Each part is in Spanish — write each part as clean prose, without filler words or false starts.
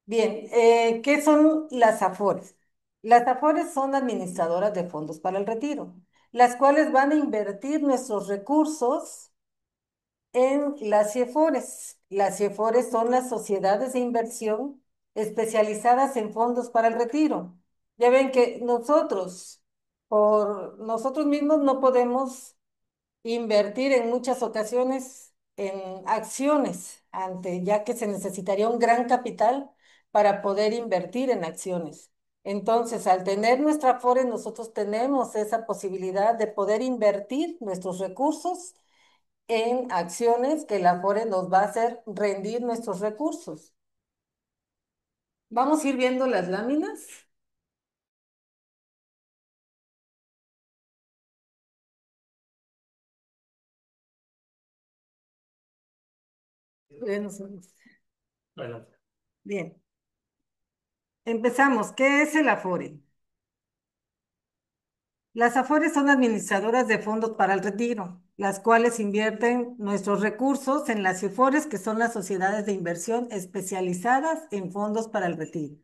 Bien, ¿qué son las AFORES? Las AFORES son administradoras de fondos para el retiro, las cuales van a invertir nuestros recursos en las CIEFORES. Las CIEFORES son las sociedades de inversión especializadas en fondos para el retiro. Ya ven que nosotros, por nosotros mismos, no podemos invertir en muchas ocasiones en acciones, ya que se necesitaría un gran capital para poder invertir en acciones. Entonces, al tener nuestra Afore, nosotros tenemos esa posibilidad de poder invertir nuestros recursos en acciones que la Afore nos va a hacer rendir nuestros recursos. Vamos a ir viendo las láminas. Bueno, adelante. Bien, empezamos. ¿Qué es el Afore? Las Afores son administradoras de fondos para el retiro, las cuales invierten nuestros recursos en las Afores, que son las sociedades de inversión especializadas en fondos para el retiro.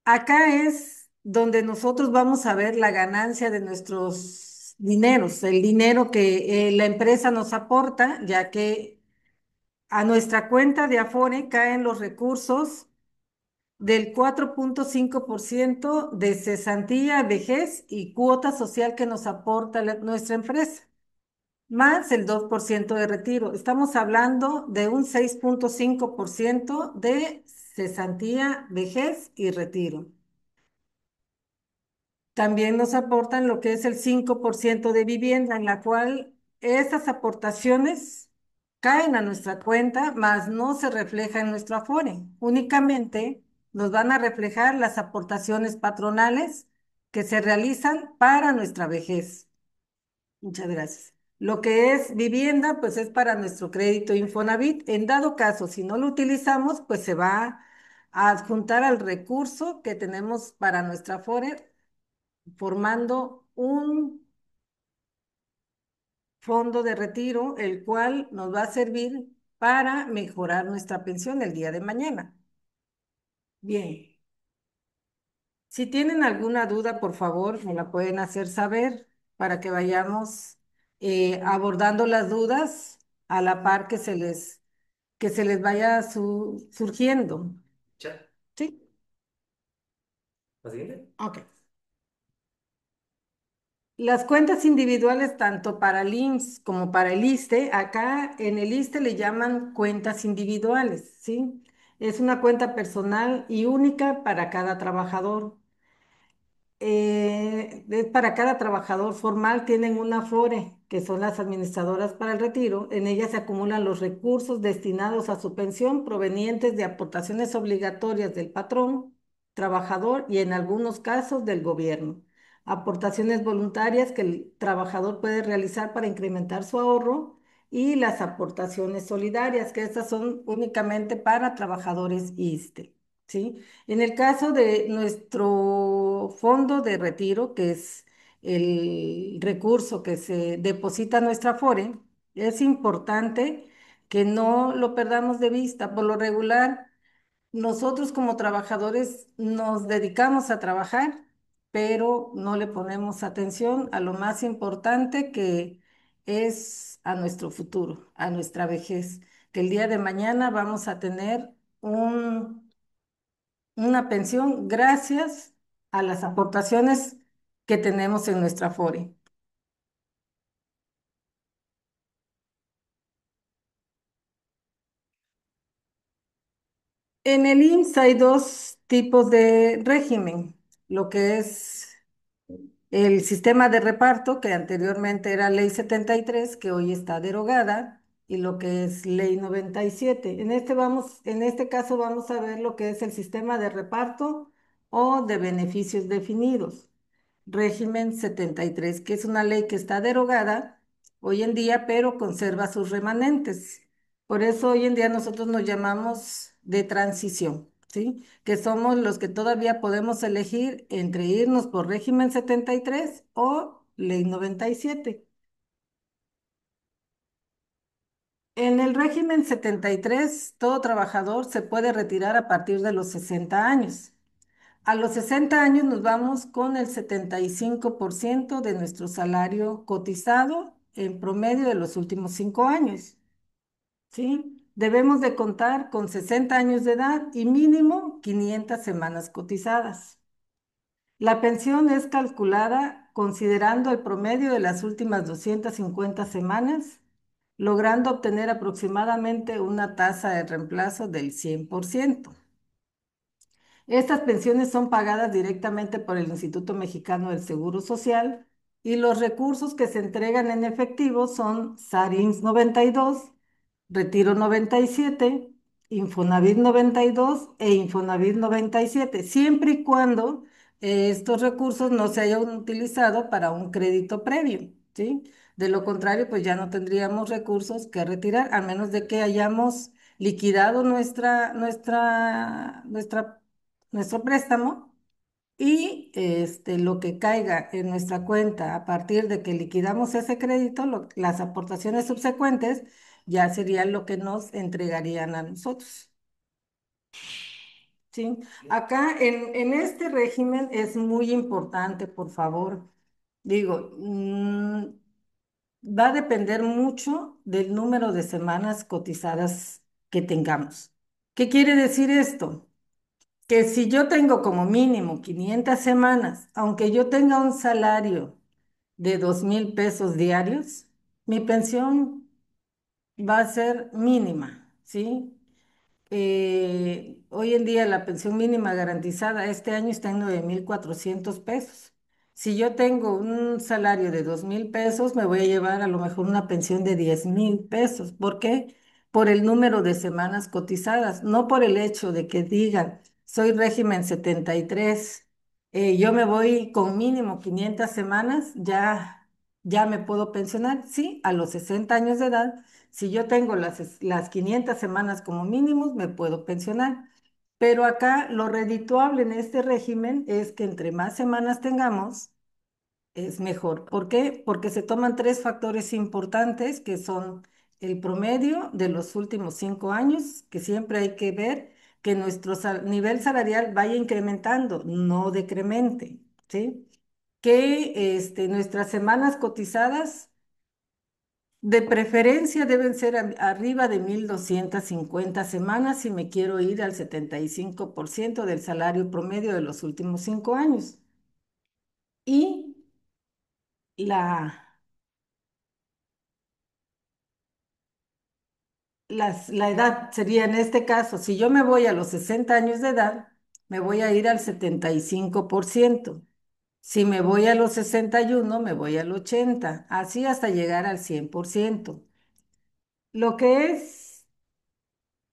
Acá es donde nosotros vamos a ver la ganancia de nuestros dineros, el dinero que la empresa nos aporta, ya que a nuestra cuenta de Afore caen los recursos del 4,5% de cesantía, vejez y cuota social que nos aporta nuestra empresa, más el 2% de retiro. Estamos hablando de un 6,5% de cesantía, vejez y retiro. También nos aportan lo que es el 5% de vivienda, en la cual esas aportaciones caen a nuestra cuenta, mas no se refleja en nuestro Afore. Únicamente nos van a reflejar las aportaciones patronales que se realizan para nuestra vejez. Muchas gracias. Lo que es vivienda, pues es para nuestro crédito Infonavit. En dado caso, si no lo utilizamos, pues se va a adjuntar al recurso que tenemos para nuestra Afore formando un fondo de retiro, el cual nos va a servir para mejorar nuestra pensión el día de mañana. Bien, si tienen alguna duda, por favor, me la pueden hacer saber para que vayamos abordando las dudas a la par que se les vaya surgiendo. Ya. ¿Sí? ¿La siguiente? Ok. Las cuentas individuales, tanto para el IMSS como para el ISSSTE, acá en el ISSSTE le llaman cuentas individuales, ¿sí? Es una cuenta personal y única para cada trabajador. Para cada trabajador formal tienen una FORE, que son las administradoras para el retiro. En ella se acumulan los recursos destinados a su pensión provenientes de aportaciones obligatorias del patrón, trabajador y en algunos casos del gobierno. Aportaciones voluntarias que el trabajador puede realizar para incrementar su ahorro y las aportaciones solidarias, que estas son únicamente para trabajadores ISSSTE, ¿sí? En el caso de nuestro fondo de retiro, que es el recurso que se deposita en nuestra Afore, es importante que no lo perdamos de vista. Por lo regular, nosotros como trabajadores nos dedicamos a trabajar, pero no le ponemos atención a lo más importante que es a nuestro futuro, a nuestra vejez, que el día de mañana vamos a tener una pensión gracias a las aportaciones que tenemos en nuestra FORE. En el IMSS hay dos tipos de régimen, lo que es el sistema de reparto, que anteriormente era Ley 73, que hoy está derogada, y lo que es Ley 97. En este caso vamos a ver lo que es el sistema de reparto o de beneficios definidos. Régimen 73, que es una ley que está derogada hoy en día, pero conserva sus remanentes. Por eso hoy en día nosotros nos llamamos de transición, ¿sí? Que somos los que todavía podemos elegir entre irnos por régimen 73 o ley 97. En el régimen 73, todo trabajador se puede retirar a partir de los 60 años. A los 60 años nos vamos con el 75% de nuestro salario cotizado en promedio de los últimos 5 años, ¿sí? Debemos de contar con 60 años de edad y mínimo 500 semanas cotizadas. La pensión es calculada considerando el promedio de las últimas 250 semanas, logrando obtener aproximadamente una tasa de reemplazo del 100%. Estas pensiones son pagadas directamente por el Instituto Mexicano del Seguro Social y los recursos que se entregan en efectivo son SAR-IMSS 92, Retiro 97, Infonavit 92 e Infonavit 97, siempre y cuando estos recursos no se hayan utilizado para un crédito previo, ¿sí? De lo contrario, pues ya no tendríamos recursos que retirar, a menos de que hayamos liquidado nuestro préstamo y lo que caiga en nuestra cuenta a partir de que liquidamos ese crédito, las aportaciones subsecuentes ya serían lo que nos entregarían a nosotros. ¿Sí? Acá en este régimen es muy importante, por favor. Digo, va a depender mucho del número de semanas cotizadas que tengamos. ¿Qué quiere decir esto? Que si yo tengo como mínimo 500 semanas, aunque yo tenga un salario de 2,000 pesos diarios, mi pensión va a ser mínima, ¿sí? Hoy en día la pensión mínima garantizada este año está en 9,400 pesos. Si yo tengo un salario de 2,000 pesos, me voy a llevar a lo mejor una pensión de 10,000 pesos. ¿Por qué? Por el número de semanas cotizadas, no por el hecho de que digan, soy régimen 73, yo me voy con mínimo 500 semanas, ya me puedo pensionar. Sí, a los 60 años de edad, si yo tengo las 500 semanas como mínimos, me puedo pensionar. Pero acá lo redituable en este régimen es que entre más semanas tengamos, es mejor. ¿Por qué? Porque se toman tres factores importantes que son el promedio de los últimos 5 años, que siempre hay que ver que nuestro nivel salarial vaya incrementando, no decremente, ¿sí? Que nuestras semanas cotizadas de preferencia deben ser arriba de 1,250 semanas si me quiero ir al 75% del salario promedio de los últimos 5 años. Y la, la edad sería en este caso, si yo me voy a los 60 años de edad, me voy a ir al 75%. Si me voy a los 61, me voy al 80, así hasta llegar al 100%. Lo que es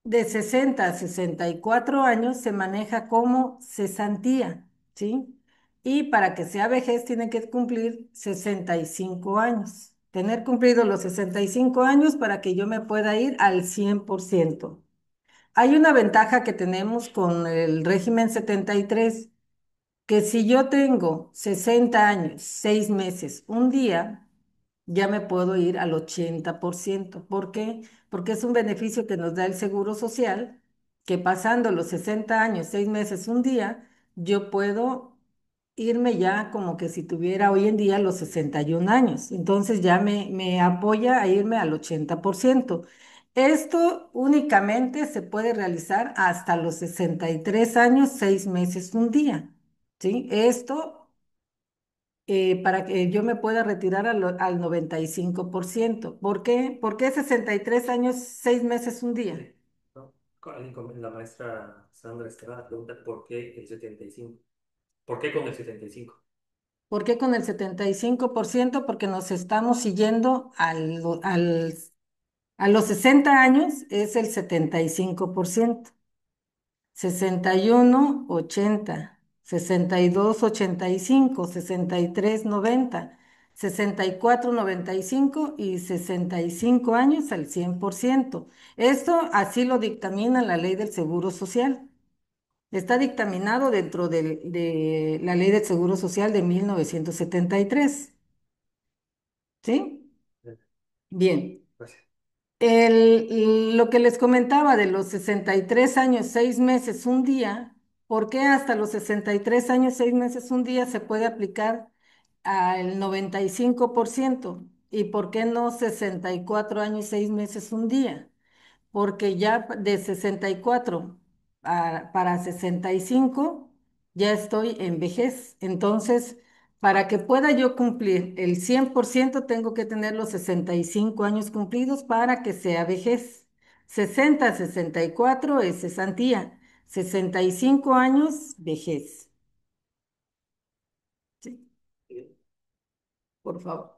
de 60 a 64 años se maneja como cesantía, ¿sí? Y para que sea vejez tiene que cumplir 65 años. Tener cumplido los 65 años para que yo me pueda ir al 100%. Hay una ventaja que tenemos con el régimen 73, que si yo tengo 60 años, 6 meses, un día, ya me puedo ir al 80%. ¿Por qué? Porque es un beneficio que nos da el Seguro Social, que pasando los 60 años, 6 meses, un día, yo puedo irme ya como que si tuviera hoy en día los 61 años. Entonces ya me apoya a irme al 80%. Esto únicamente se puede realizar hasta los 63 años, 6 meses, un día. ¿Sí? Esto para que yo me pueda retirar al 95%. ¿Por qué? ¿Por qué 63 años, 6 meses, un día? ¿No? La maestra Sandra Estrada pregunta por qué el 75. ¿Por qué con el 75? ¿Por qué con el 75%? Porque nos estamos siguiendo a los 60 años, es el 75%. 61, 80, 62, 85, 63, 90, 64, 95 y 65 años al 100%. Esto así lo dictamina la ley del Seguro Social. Está dictaminado dentro de la ley del Seguro Social de 1973. ¿Sí? Bien. Gracias. Lo que les comentaba de los 63 años, 6 meses, un día, ¿por qué hasta los 63 años, 6 meses, un día se puede aplicar al 95%? ¿Y por qué no 64 años, 6 meses, un día? Porque ya de 64 para 65 ya estoy en vejez. Entonces, para que pueda yo cumplir el 100% tengo que tener los 65 años cumplidos para que sea vejez. 60 a 64 es cesantía, 65 años, vejez. Sí, por favor.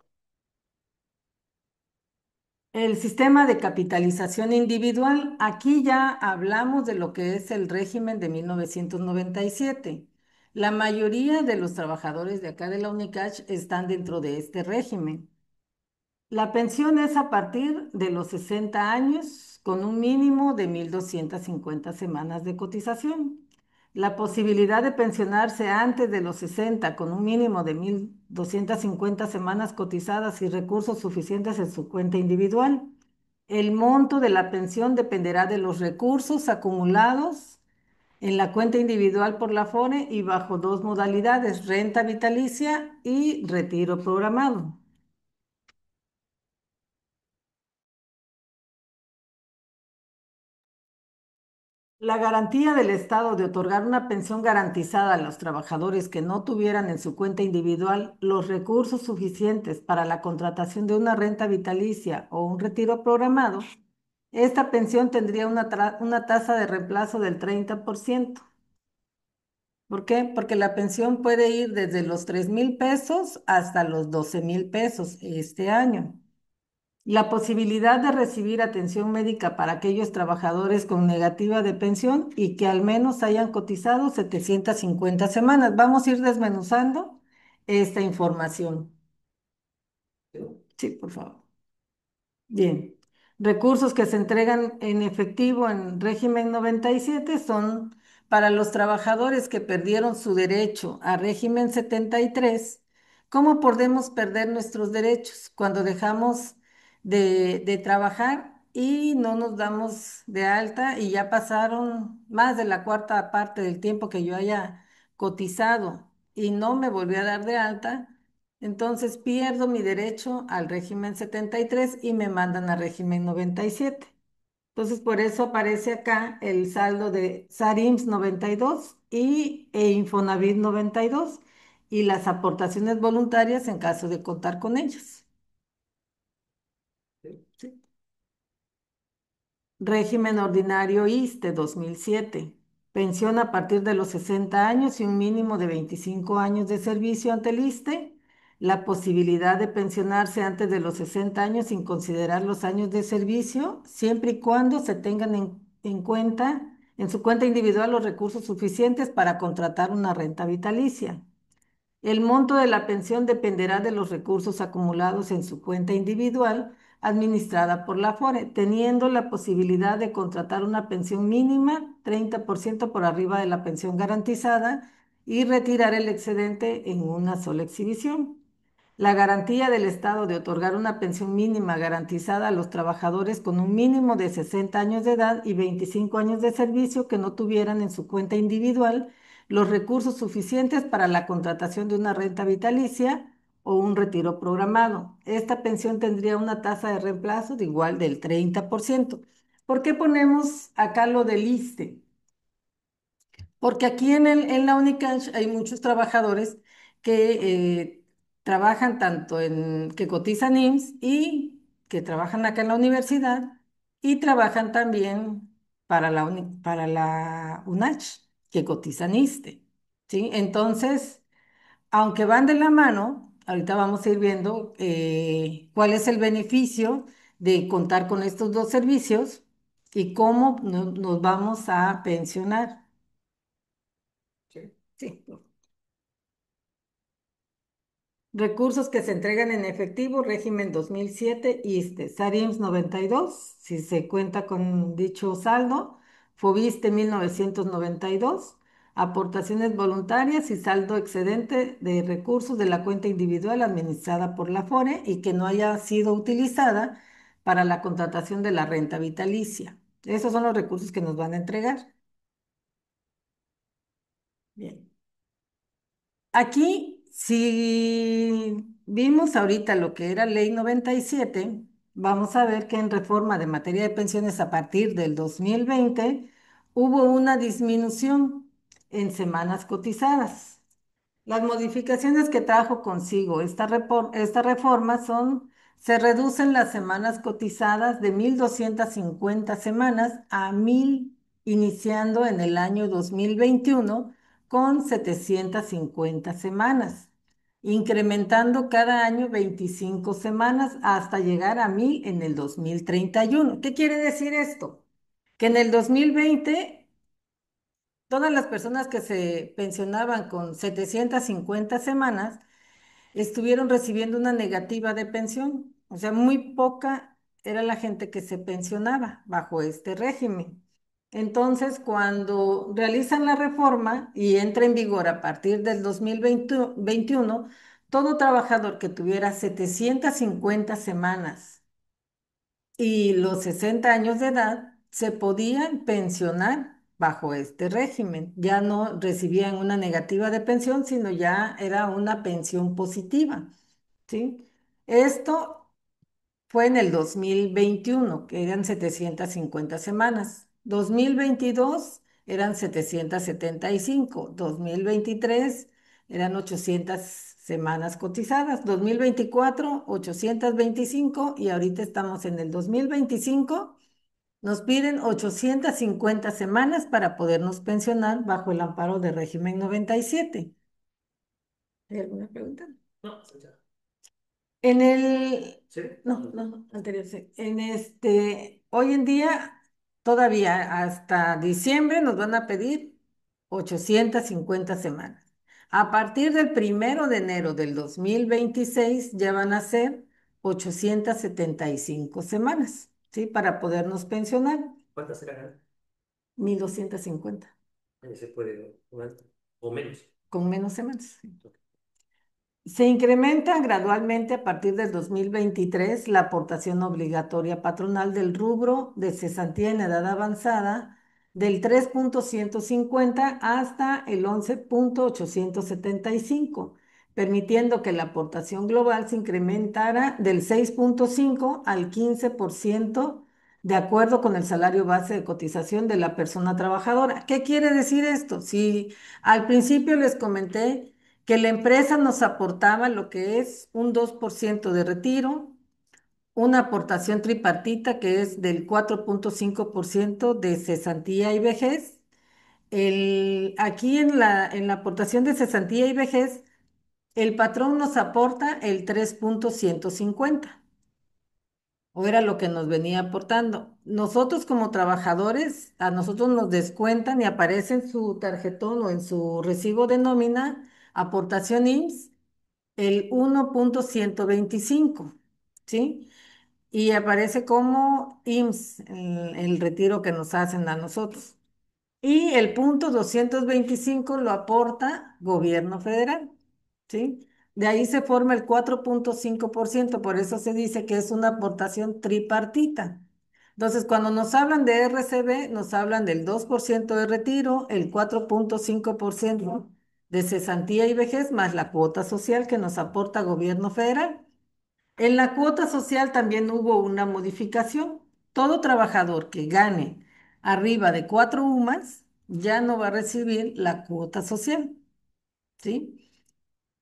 El sistema de capitalización individual, aquí ya hablamos de lo que es el régimen de 1997. La mayoría de los trabajadores de acá de la Unicach están dentro de este régimen. La pensión es a partir de los 60 años con un mínimo de 1.250 semanas de cotización. La posibilidad de pensionarse antes de los 60 con un mínimo de 1.250 semanas cotizadas y recursos suficientes en su cuenta individual. El monto de la pensión dependerá de los recursos acumulados en la cuenta individual por la FORE y bajo dos modalidades, renta vitalicia y retiro programado. La garantía del Estado de otorgar una pensión garantizada a los trabajadores que no tuvieran en su cuenta individual los recursos suficientes para la contratación de una renta vitalicia o un retiro programado, esta pensión tendría una tasa de reemplazo del 30%. ¿Por qué? Porque la pensión puede ir desde los 3.000 pesos hasta los 12.000 pesos este año. La posibilidad de recibir atención médica para aquellos trabajadores con negativa de pensión y que al menos hayan cotizado 750 semanas. Vamos a ir desmenuzando esta información. Sí, por favor. Bien. Recursos que se entregan en efectivo en régimen 97 son para los trabajadores que perdieron su derecho a régimen 73. ¿Cómo podemos perder nuestros derechos cuando dejamos de trabajar y no nos damos de alta y ya pasaron más de la cuarta parte del tiempo que yo haya cotizado y no me volví a dar de alta? Entonces pierdo mi derecho al régimen 73 y me mandan a régimen 97. Entonces por eso aparece acá el saldo de SARIMS 92 e Infonavit 92 y las aportaciones voluntarias en caso de contar con ellas. Sí. Régimen ordinario ISSSTE 2007. Pensión a partir de los 60 años y un mínimo de 25 años de servicio ante el ISSSTE. La posibilidad de pensionarse antes de los 60 años sin considerar los años de servicio, siempre y cuando se tengan en cuenta en su cuenta individual los recursos suficientes para contratar una renta vitalicia. El monto de la pensión dependerá de los recursos acumulados en su cuenta individual administrada por la Afore, teniendo la posibilidad de contratar una pensión mínima 30% por arriba de la pensión garantizada y retirar el excedente en una sola exhibición. La garantía del Estado de otorgar una pensión mínima garantizada a los trabajadores con un mínimo de 60 años de edad y 25 años de servicio que no tuvieran en su cuenta individual los recursos suficientes para la contratación de una renta vitalicia o un retiro programado. Esta pensión tendría una tasa de reemplazo de igual del 30%. ¿Por qué ponemos acá lo del ISSSTE? Porque aquí en la Unicach hay muchos trabajadores que trabajan tanto que cotizan IMSS y que trabajan acá en la universidad y trabajan también para la UNACH, que cotizan ISSSTE, ¿sí? Entonces, aunque van de la mano, ahorita vamos a ir viendo cuál es el beneficio de contar con estos dos servicios y cómo nos vamos a pensionar. Sí. Sí. Recursos que se entregan en efectivo, régimen 2007, ISSSTE, SARIMS 92, si se cuenta con dicho saldo, FOBISTE 1992, aportaciones voluntarias y saldo excedente de recursos de la cuenta individual administrada por la FORE y que no haya sido utilizada para la contratación de la renta vitalicia. Esos son los recursos que nos van a entregar. Bien. Aquí, si vimos ahorita lo que era Ley 97, vamos a ver que en reforma de materia de pensiones a partir del 2020 hubo una disminución en semanas cotizadas. Las modificaciones que trajo consigo esta reforma son: se reducen las semanas cotizadas de 1.250 semanas a 1.000, iniciando en el año 2021 con 750 semanas, incrementando cada año 25 semanas hasta llegar a 1.000 en el 2031. ¿Qué quiere decir esto? Que en el 2020 todas las personas que se pensionaban con 750 semanas estuvieron recibiendo una negativa de pensión. O sea, muy poca era la gente que se pensionaba bajo este régimen. Entonces, cuando realizan la reforma y entra en vigor a partir del 2021, todo trabajador que tuviera 750 semanas y los 60 años de edad se podían pensionar bajo este régimen. Ya no recibían una negativa de pensión, sino ya era una pensión positiva, ¿sí? Esto fue en el 2021, que eran 750 semanas. 2022 eran 775. 2023 eran 800 semanas cotizadas. 2024, 825. Y ahorita estamos en el 2025. Nos piden 850 semanas para podernos pensionar bajo el amparo de régimen 97. ¿Hay alguna pregunta? No, sí, ya. En el, ¿Sí? no, anterior, sí. Hoy en día, todavía hasta diciembre nos van a pedir 850 semanas. A partir del 1 de enero del 2026 ya van a ser 875 semanas, ¿sí? Para podernos pensionar, ¿Cuántas se ganan? 1.250 Ahí se puede, o menos. con menos semanas. Sí. Se incrementa gradualmente a partir del 2023 la aportación obligatoria patronal del rubro de cesantía en edad avanzada del 3.150 hasta el 11.875, permitiendo que la aportación global se incrementara del 6.5 al 15% de acuerdo con el salario base de cotización de la persona trabajadora. ¿Qué quiere decir esto? Si al principio les comenté que la empresa nos aportaba lo que es un 2% de retiro, una aportación tripartita que es del 4.5% de cesantía y vejez. Aquí en la aportación de cesantía y vejez, el patrón nos aporta el 3.150, o era lo que nos venía aportando. Nosotros como trabajadores, a nosotros nos descuentan y aparece en su tarjetón o en su recibo de nómina, aportación IMSS, el 1.125, ¿sí? Y aparece como IMSS, el retiro que nos hacen a nosotros. Y el punto 225 lo aporta gobierno federal, ¿sí? De ahí se forma el 4.5%, por eso se dice que es una aportación tripartita. Entonces, cuando nos hablan de RCB, nos hablan del 2% de retiro, el 4.5% de cesantía y vejez, más la cuota social que nos aporta gobierno federal. En la cuota social también hubo una modificación. Todo trabajador que gane arriba de 4 UMAS ya no va a recibir la cuota social, ¿sí?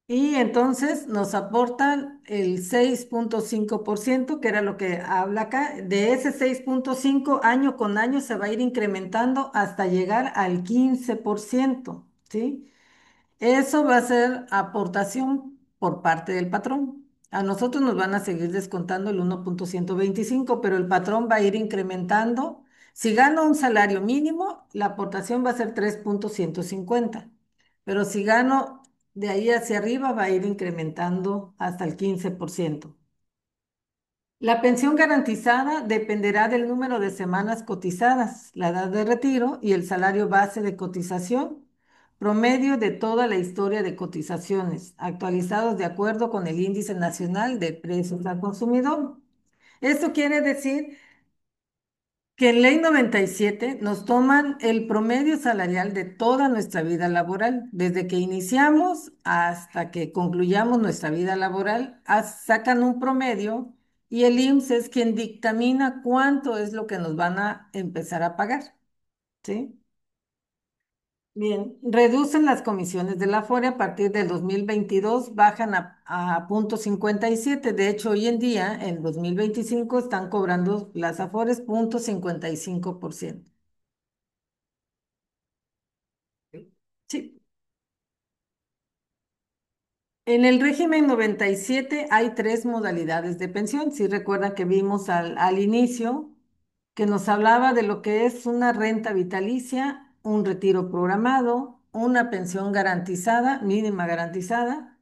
Y entonces nos aportan el 6.5%, que era lo que habla acá. De ese 6.5, año con año se va a ir incrementando hasta llegar al 15%, ¿sí? Eso va a ser aportación por parte del patrón. A nosotros nos van a seguir descontando el 1.125, pero el patrón va a ir incrementando. Si gano un salario mínimo, la aportación va a ser 3.150, pero si gano de ahí hacia arriba, va a ir incrementando hasta el 15%. La pensión garantizada dependerá del número de semanas cotizadas, la edad de retiro y el salario base de cotización, promedio de toda la historia de cotizaciones, actualizados de acuerdo con el Índice Nacional de Precios al Consumidor. Esto quiere decir que en Ley 97 nos toman el promedio salarial de toda nuestra vida laboral, desde que iniciamos hasta que concluyamos nuestra vida laboral, sacan un promedio y el IMSS es quien dictamina cuánto es lo que nos van a empezar a pagar, ¿sí? Bien, reducen las comisiones de la Afore a partir del 2022, bajan a punto 57. De hecho, hoy en día, en 2025, están cobrando las Afores punto 55%. Sí. En el régimen 97 hay tres modalidades de pensión. Si recuerdan que vimos al inicio que nos hablaba de lo que es una renta vitalicia, un retiro programado, una pensión garantizada, mínima garantizada.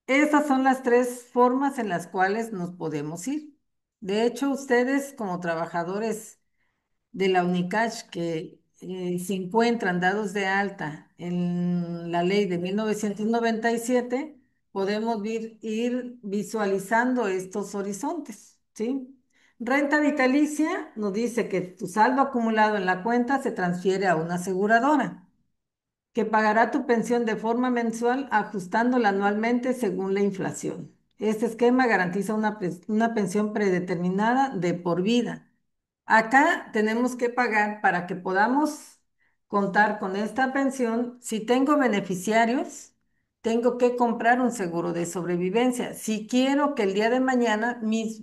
Esas son las tres formas en las cuales nos podemos ir. De hecho, ustedes como trabajadores de la UNICACH que se encuentran dados de alta en la ley de 1997, podemos ir visualizando estos horizontes, ¿sí? Renta vitalicia nos dice que tu saldo acumulado en la cuenta se transfiere a una aseguradora que pagará tu pensión de forma mensual ajustándola anualmente según la inflación. Este esquema garantiza una pensión predeterminada de por vida. Acá tenemos que pagar para que podamos contar con esta pensión. Si tengo beneficiarios, tengo que comprar un seguro de sobrevivencia. Si quiero que el día de mañana mis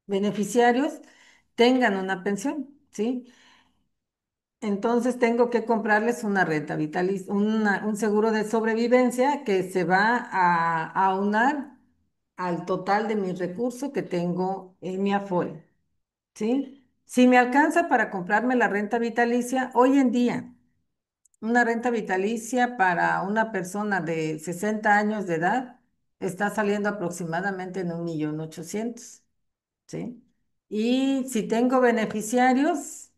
beneficiarios tengan una pensión, ¿sí? Entonces tengo que comprarles una renta vitalicia, un seguro de sobrevivencia que se va a aunar al total de mis recursos que tengo en mi Afore, ¿sí? Si me alcanza para comprarme la renta vitalicia, hoy en día, una renta vitalicia para una persona de 60 años de edad está saliendo aproximadamente en 1.800.000, ¿sí? Y si tengo beneficiarios,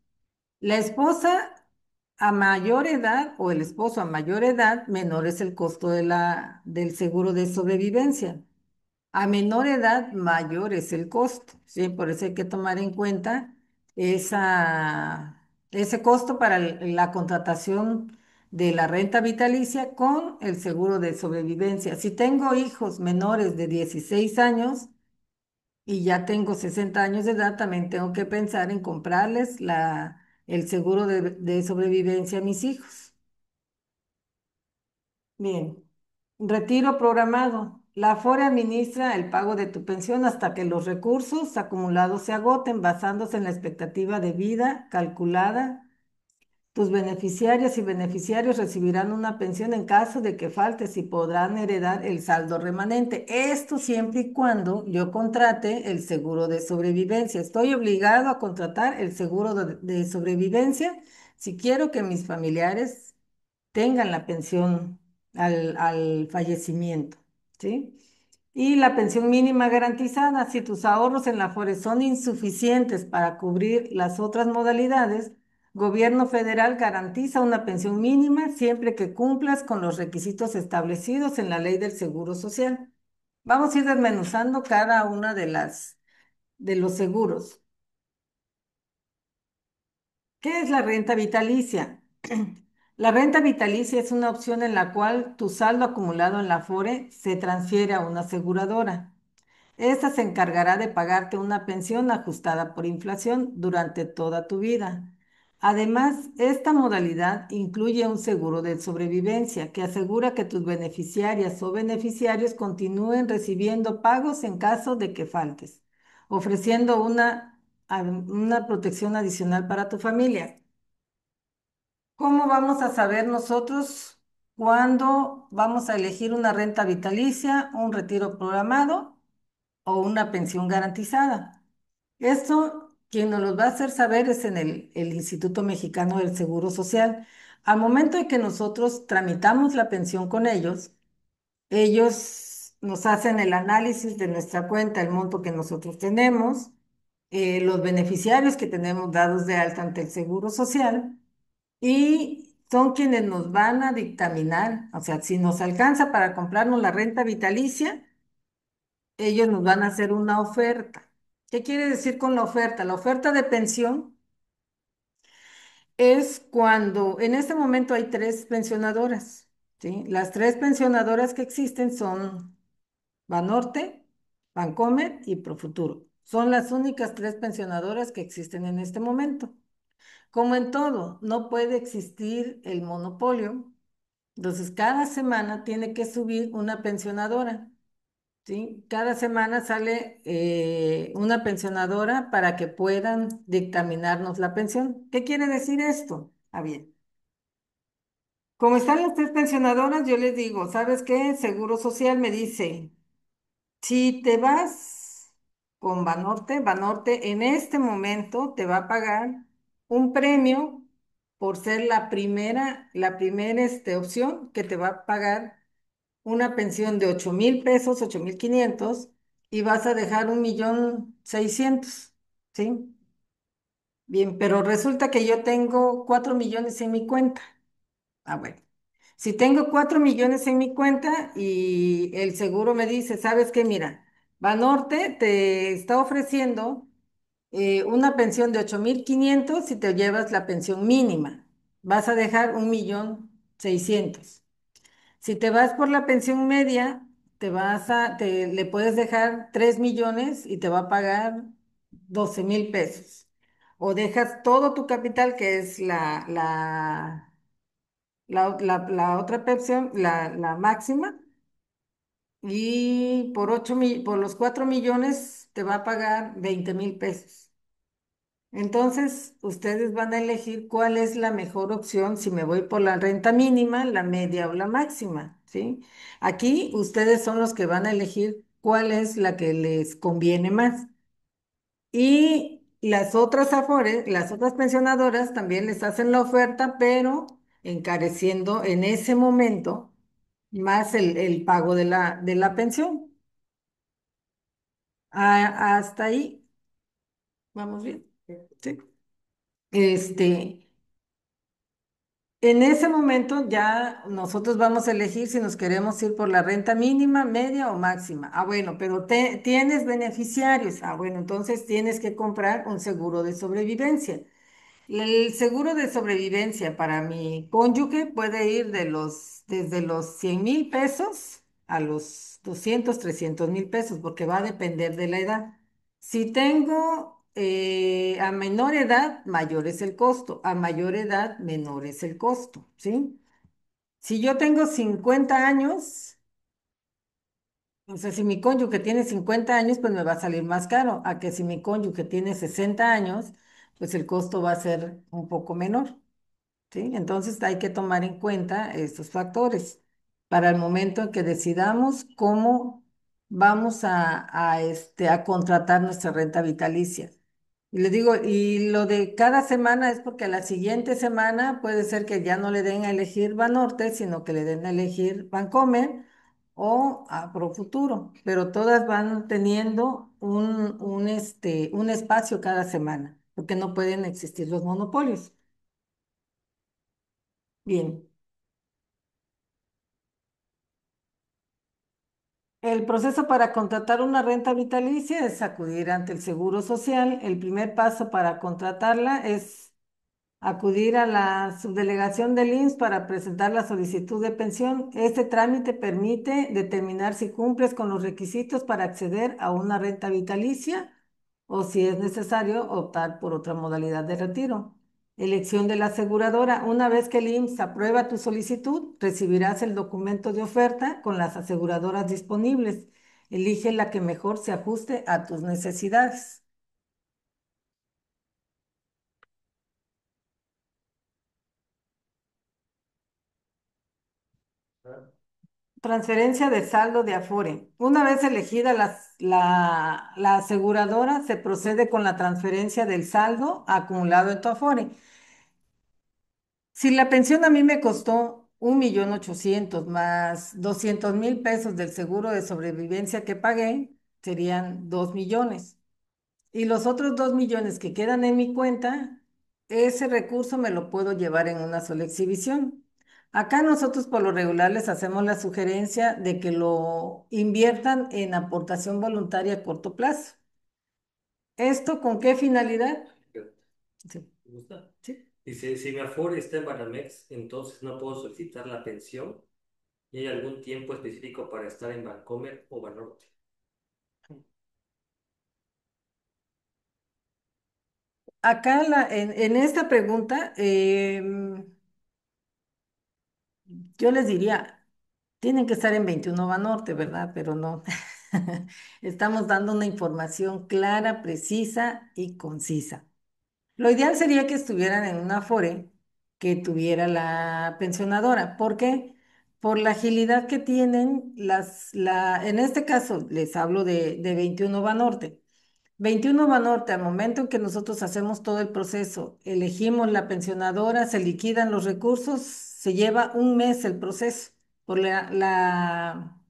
la esposa a mayor edad o el esposo a mayor edad, menor es el costo del seguro de sobrevivencia. A menor edad, mayor es el costo, ¿sí? Por eso hay que tomar en cuenta ese costo para la contratación de la renta vitalicia con el seguro de sobrevivencia. Si tengo hijos menores de 16 años, y ya tengo 60 años de edad, también tengo que pensar en comprarles el seguro de sobrevivencia a mis hijos. Bien, retiro programado. La Afore administra el pago de tu pensión hasta que los recursos acumulados se agoten, basándose en la expectativa de vida calculada. Tus beneficiarias y beneficiarios recibirán una pensión en caso de que faltes y podrán heredar el saldo remanente. Esto siempre y cuando yo contrate el seguro de sobrevivencia. Estoy obligado a contratar el seguro de sobrevivencia si quiero que mis familiares tengan la pensión al fallecimiento, ¿sí? Y la pensión mínima garantizada, si tus ahorros en la Afore son insuficientes para cubrir las otras modalidades, Gobierno federal garantiza una pensión mínima siempre que cumplas con los requisitos establecidos en la ley del Seguro Social. Vamos a ir desmenuzando cada una de los seguros. ¿Qué es la renta vitalicia? La renta vitalicia es una opción en la cual tu saldo acumulado en la Afore se transfiere a una aseguradora. Esta se encargará de pagarte una pensión ajustada por inflación durante toda tu vida. Además, esta modalidad incluye un seguro de sobrevivencia que asegura que tus beneficiarias o beneficiarios continúen recibiendo pagos en caso de que faltes, ofreciendo una protección adicional para tu familia. ¿Cómo vamos a saber nosotros cuándo vamos a elegir una renta vitalicia, un retiro programado o una pensión garantizada? Esto, quien nos lo va a hacer saber es en el Instituto Mexicano del Seguro Social. Al momento de que nosotros tramitamos la pensión con ellos nos hacen el análisis de nuestra cuenta, el monto que nosotros tenemos, los beneficiarios que tenemos dados de alta ante el Seguro Social y son quienes nos van a dictaminar, o sea, si nos alcanza para comprarnos la renta vitalicia, ellos nos van a hacer una oferta. ¿Qué quiere decir con la oferta? La oferta de pensión es cuando en este momento hay tres pensionadoras, ¿sí? Las tres pensionadoras que existen son Banorte, Bancomer y Profuturo. Son las únicas tres pensionadoras que existen en este momento. Como en todo, no puede existir el monopolio. Entonces, cada semana tiene que subir una pensionadora, ¿sí? Cada semana sale una pensionadora para que puedan dictaminarnos la pensión. ¿Qué quiere decir esto? Ah, bien. Como están las tres pensionadoras, yo les digo, ¿sabes qué? Seguro Social me dice, si te vas con Banorte, Banorte en este momento te va a pagar un premio por ser la primera opción que te va a pagar una pensión de 8,000 pesos, 8,500, y vas a dejar 1,600,000, ¿sí? Bien, pero resulta que yo tengo 4 millones en mi cuenta. Ah, bueno. Si tengo 4 millones en mi cuenta y el seguro me dice, ¿sabes qué? Mira, Banorte te está ofreciendo una pensión de 8,500 si te llevas la pensión mínima. Vas a dejar 1,600,000. Si te vas por la pensión media, le puedes dejar 3 millones y te va a pagar 12,000 pesos. O dejas todo tu capital, que es la otra pensión, la máxima, y por los 4 millones te va a pagar 20,000 pesos. Entonces, ustedes van a elegir cuál es la mejor opción si me voy por la renta mínima, la media o la máxima, ¿sí? Aquí ustedes son los que van a elegir cuál es la que les conviene más. Y las otras afores, las otras pensionadoras también les hacen la oferta, pero encareciendo en ese momento más el pago de la pensión. Hasta ahí, vamos bien. Sí. Este, en ese momento ya nosotros vamos a elegir si nos queremos ir por la renta mínima, media o máxima. Ah, bueno, pero tienes beneficiarios. Ah, bueno, entonces tienes que comprar un seguro de sobrevivencia. El seguro de sobrevivencia para mi cónyuge puede ir desde los 100,000 pesos a los 200, 300,000 pesos, porque va a depender de la edad. Si tengo a menor edad, mayor es el costo; a mayor edad, menor es el costo, ¿sí? Si yo tengo 50 años, o sea, si mi cónyuge tiene 50 años, pues me va a salir más caro, a que si mi cónyuge tiene 60 años, pues el costo va a ser un poco menor. ¿Sí? Entonces hay que tomar en cuenta estos factores para el momento en que decidamos cómo vamos a contratar nuestra renta vitalicia. Y le digo, y lo de cada semana es porque a la siguiente semana puede ser que ya no le den a elegir Banorte, sino que le den a elegir Bancomer o a Profuturo, pero todas van teniendo un espacio cada semana, porque no pueden existir los monopolios. Bien. El proceso para contratar una renta vitalicia es acudir ante el Seguro Social. El primer paso para contratarla es acudir a la subdelegación del IMSS para presentar la solicitud de pensión. Este trámite permite determinar si cumples con los requisitos para acceder a una renta vitalicia o, si es necesario, optar por otra modalidad de retiro. Elección de la aseguradora. Una vez que el IMSS aprueba tu solicitud, recibirás el documento de oferta con las aseguradoras disponibles. Elige la que mejor se ajuste a tus necesidades. Transferencia de saldo de Afore. Una vez elegida la aseguradora, se procede con la transferencia del saldo acumulado en tu Afore. Si la pensión a mí me costó 1,800,000 más 200,000 pesos del seguro de sobrevivencia que pagué, serían 2 millones. Y los otros 2 millones que quedan en mi cuenta, ese recurso me lo puedo llevar en una sola exhibición. Acá nosotros por lo regular les hacemos la sugerencia de que lo inviertan en aportación voluntaria a corto plazo. ¿Esto con qué finalidad? Sí, ¿Te gusta? sí. Dice, si mi Afore está en Banamex, entonces no puedo solicitar la pensión y hay algún tiempo específico para estar en Bancomer o Banorte. Acá en esta pregunta, yo les diría, tienen que estar en 21 Banorte, ¿verdad? Pero no. Estamos dando una información clara, precisa y concisa. Lo ideal sería que estuvieran en una Afore que tuviera la pensionadora. ¿Por qué? Por la agilidad que tienen en este caso les hablo de 21 Banorte. 21 Banorte, al momento en que nosotros hacemos todo el proceso, elegimos la pensionadora, se liquidan los recursos, se lleva un mes el proceso por la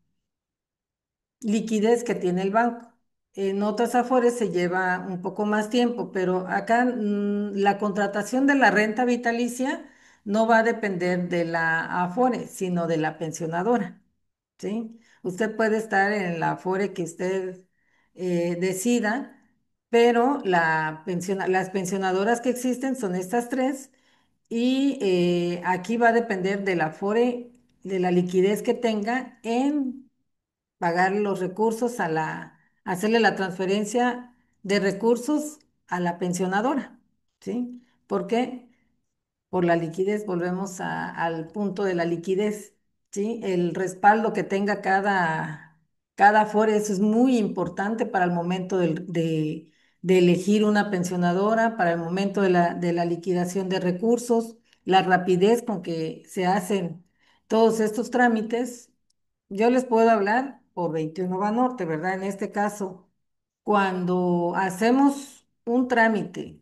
liquidez que tiene el banco. En otras Afores se lleva un poco más tiempo, pero acá la contratación de la renta vitalicia no va a depender de la Afore, sino de la pensionadora, ¿sí? Usted puede estar en la Afore que usted decida, pero las pensionadoras que existen son estas tres y aquí va a depender de la Afore, de la liquidez que tenga en pagar los recursos hacerle la transferencia de recursos a la pensionadora, ¿sí? ¿Por qué? Por la liquidez, volvemos al punto de la liquidez, ¿sí? El respaldo que tenga cada Afore, eso es muy importante para el momento de elegir una pensionadora, para el momento de la liquidación de recursos, la rapidez con que se hacen todos estos trámites. Yo les puedo hablar por 21 Banorte, ¿verdad? En este caso, cuando hacemos un trámite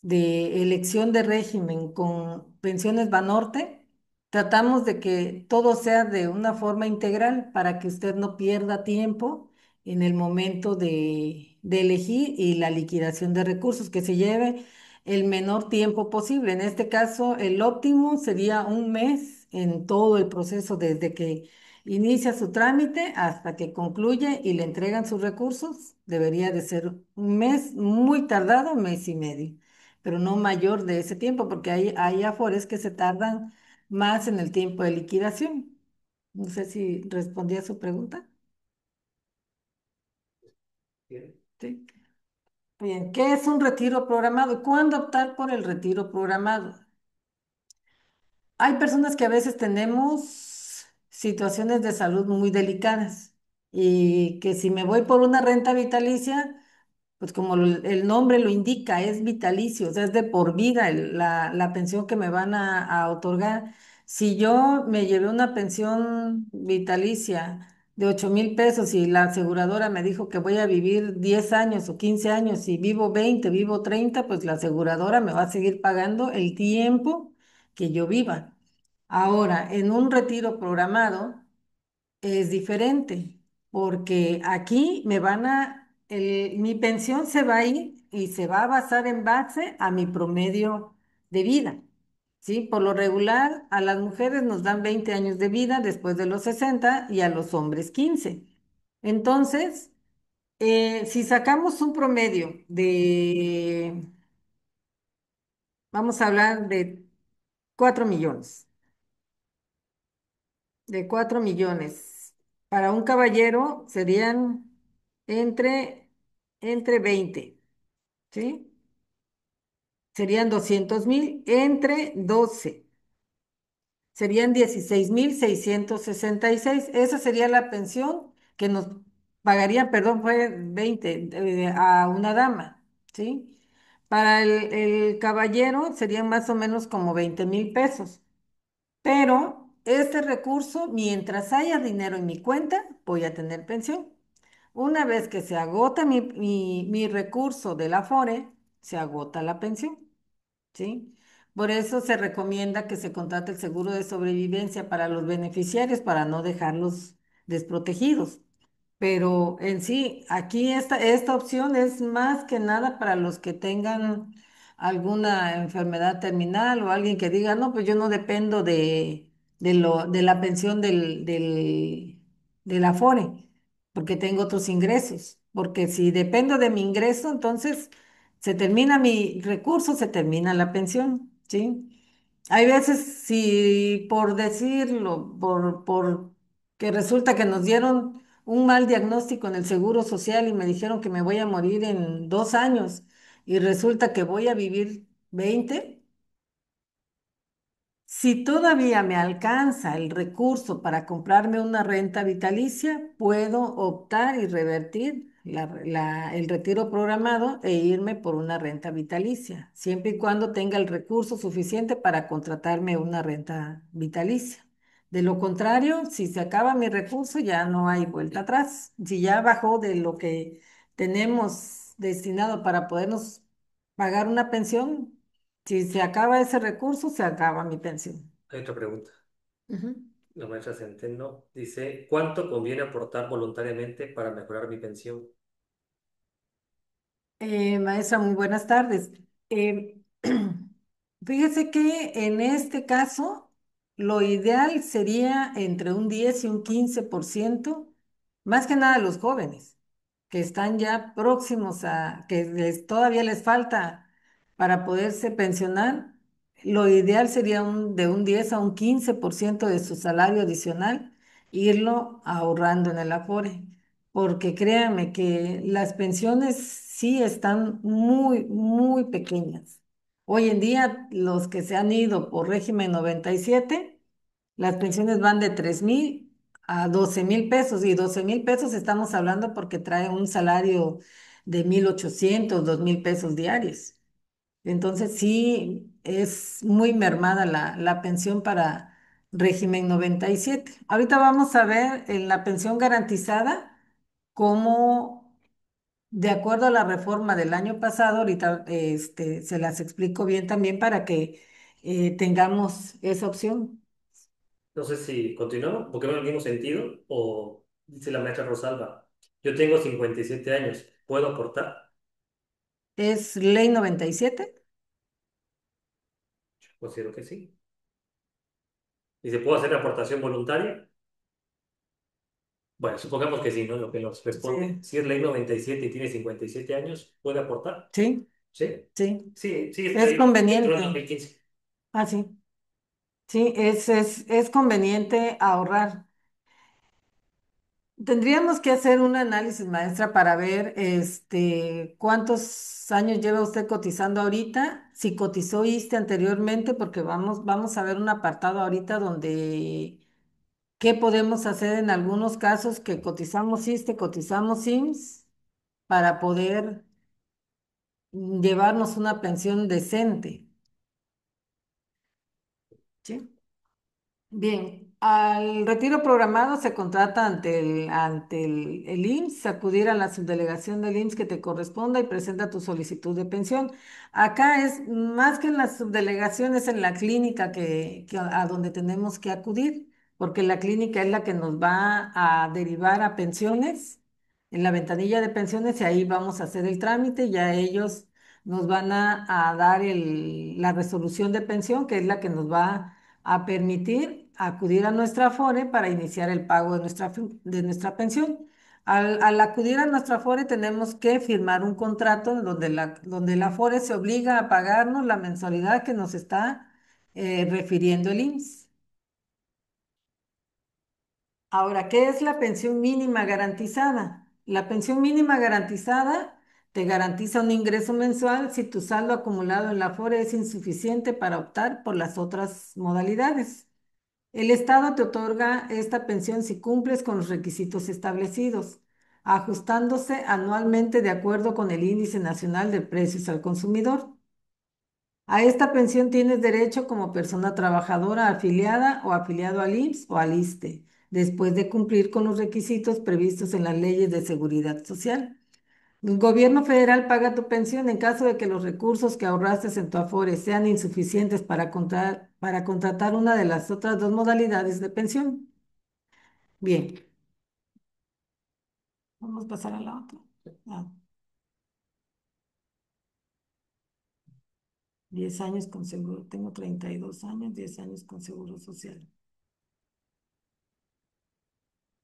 de elección de régimen con pensiones Banorte, tratamos de que todo sea de una forma integral para que usted no pierda tiempo en el momento de elegir y la liquidación de recursos, que se lleve el menor tiempo posible. En este caso, el óptimo sería un mes en todo el proceso, desde que inicia su trámite hasta que concluye y le entregan sus recursos. Debería de ser un mes, muy tardado, un mes y medio, pero no mayor de ese tiempo, porque hay afores que se tardan más en el tiempo de liquidación. No sé si respondí a su pregunta. ¿Bien? Sí. Bien, ¿qué es un retiro programado y cuándo optar por el retiro programado? Hay personas que a veces tenemos situaciones de salud muy delicadas y que si me voy por una renta vitalicia, pues como el nombre lo indica, es vitalicio, o sea, es de por vida la pensión que me van a otorgar. Si yo me llevé una pensión vitalicia de 8,000 pesos y la aseguradora me dijo que voy a vivir 10 años o 15 años y vivo 20, vivo 30, pues la aseguradora me va a seguir pagando el tiempo que yo viva. Ahora, en un retiro programado, es diferente, porque aquí mi pensión se va a ir y se va a basar en base a mi promedio de vida, ¿sí? Por lo regular, a las mujeres nos dan 20 años de vida después de los 60 y a los hombres 15. Entonces, si sacamos un promedio vamos a hablar de 4 millones. De 4 millones. Para un caballero serían entre, entre 20, ¿sí? Serían 200,000 entre 12. Serían 16,666. Esa sería la pensión que nos pagaría, perdón, fue 20 a una dama, ¿sí? Para el caballero serían más o menos como 20,000 pesos. Pero este recurso, mientras haya dinero en mi cuenta, voy a tener pensión. Una vez que se agota mi recurso del Afore, se agota la pensión, ¿sí? Por eso se recomienda que se contrate el seguro de sobrevivencia para los beneficiarios para no dejarlos desprotegidos. Pero en sí, aquí esta opción es más que nada para los que tengan alguna enfermedad terminal o alguien que diga, no, pues yo no dependo de la pensión del Afore, porque tengo otros ingresos. Porque si dependo de mi ingreso, entonces se termina mi recurso, se termina la pensión, ¿sí? Hay veces, si por decirlo, por que resulta que nos dieron un mal diagnóstico en el Seguro Social y me dijeron que me voy a morir en 2 años y resulta que voy a vivir 20. Si todavía me alcanza el recurso para comprarme una renta vitalicia, puedo optar y revertir el retiro programado e irme por una renta vitalicia, siempre y cuando tenga el recurso suficiente para contratarme una renta vitalicia. De lo contrario, si se acaba mi recurso, ya no hay vuelta atrás. Si ya bajó de lo que tenemos destinado para podernos pagar una pensión, si se acaba ese recurso, se acaba mi pensión. Hay otra pregunta. Ujú. La maestra Centeno dice, ¿cuánto conviene aportar voluntariamente para mejorar mi pensión? Maestra, muy buenas tardes. Eh, Fíjese que en este caso, lo ideal sería entre un 10 y un 15%, más que nada los jóvenes, que están ya próximos que todavía les falta para poderse pensionar. Lo ideal sería de un 10 a un 15% de su salario adicional, irlo ahorrando en el Afore, porque créanme que las pensiones sí están muy, muy pequeñas. Hoy en día, los que se han ido por régimen 97, las pensiones van de 3,000 a 12,000 pesos, y 12,000 pesos estamos hablando porque trae un salario de 1,800, 2,000 pesos diarios. Entonces sí es muy mermada la pensión para régimen 97. Ahorita vamos a ver en la pensión garantizada cómo, de acuerdo a la reforma del año pasado, ahorita se las explico bien también para que tengamos esa opción. No sé si continuamos, porque va en el mismo sentido, o dice la maestra Rosalba, yo tengo 57 años, ¿puedo aportar? ¿Es ley 97? Considero que sí. Dice, ¿puedo hacer la aportación voluntaria? Bueno, supongamos que sí, ¿no? Lo que nos responde. Sí, Si es ley 97 y tiene 57 años, ¿puede aportar? sí, ¿Sí? sí. Sí, sí, esta Es ley entró en conveniente. 2015. Ah, sí. Sí, es conveniente ahorrar. Tendríamos que hacer un análisis, maestra, para ver cuántos años lleva usted cotizando ahorita, si cotizó ISSSTE anteriormente, porque vamos a ver un apartado ahorita donde qué podemos hacer en algunos casos que cotizamos ISSSTE, cotizamos IMSS, para poder llevarnos una pensión decente. ¿Sí? Bien, al retiro programado se contrata ante el IMSS, acudir a la subdelegación del IMSS que te corresponda y presenta tu solicitud de pensión. Acá es más que en las subdelegaciones, en la clínica a donde tenemos que acudir, porque la clínica es la que nos va a derivar a pensiones, en la ventanilla de pensiones, y ahí vamos a hacer el trámite, y ya ellos nos van a dar la resolución de pensión, que es la que nos va a permitir acudir a nuestra Afore para iniciar el pago de nuestra pensión. Al acudir a nuestra Afore tenemos que firmar un contrato donde la Afore se obliga a pagarnos la mensualidad que nos está refiriendo el IMSS. Ahora, ¿qué es la pensión mínima garantizada? La pensión mínima garantizada te garantiza un ingreso mensual si tu saldo acumulado en la Afore es insuficiente para optar por las otras modalidades. El Estado te otorga esta pensión si cumples con los requisitos establecidos, ajustándose anualmente de acuerdo con el Índice Nacional de Precios al Consumidor. A esta pensión tienes derecho como persona trabajadora afiliada o afiliado al IMSS o al ISSSTE, después de cumplir con los requisitos previstos en las leyes de seguridad social. El gobierno federal paga tu pensión en caso de que los recursos que ahorraste en tu Afore sean insuficientes para contratar una de las otras dos modalidades de pensión. Bien, vamos a pasar a la otra. Ah, 10 años con seguro, tengo 32 años, 10 años con seguro social.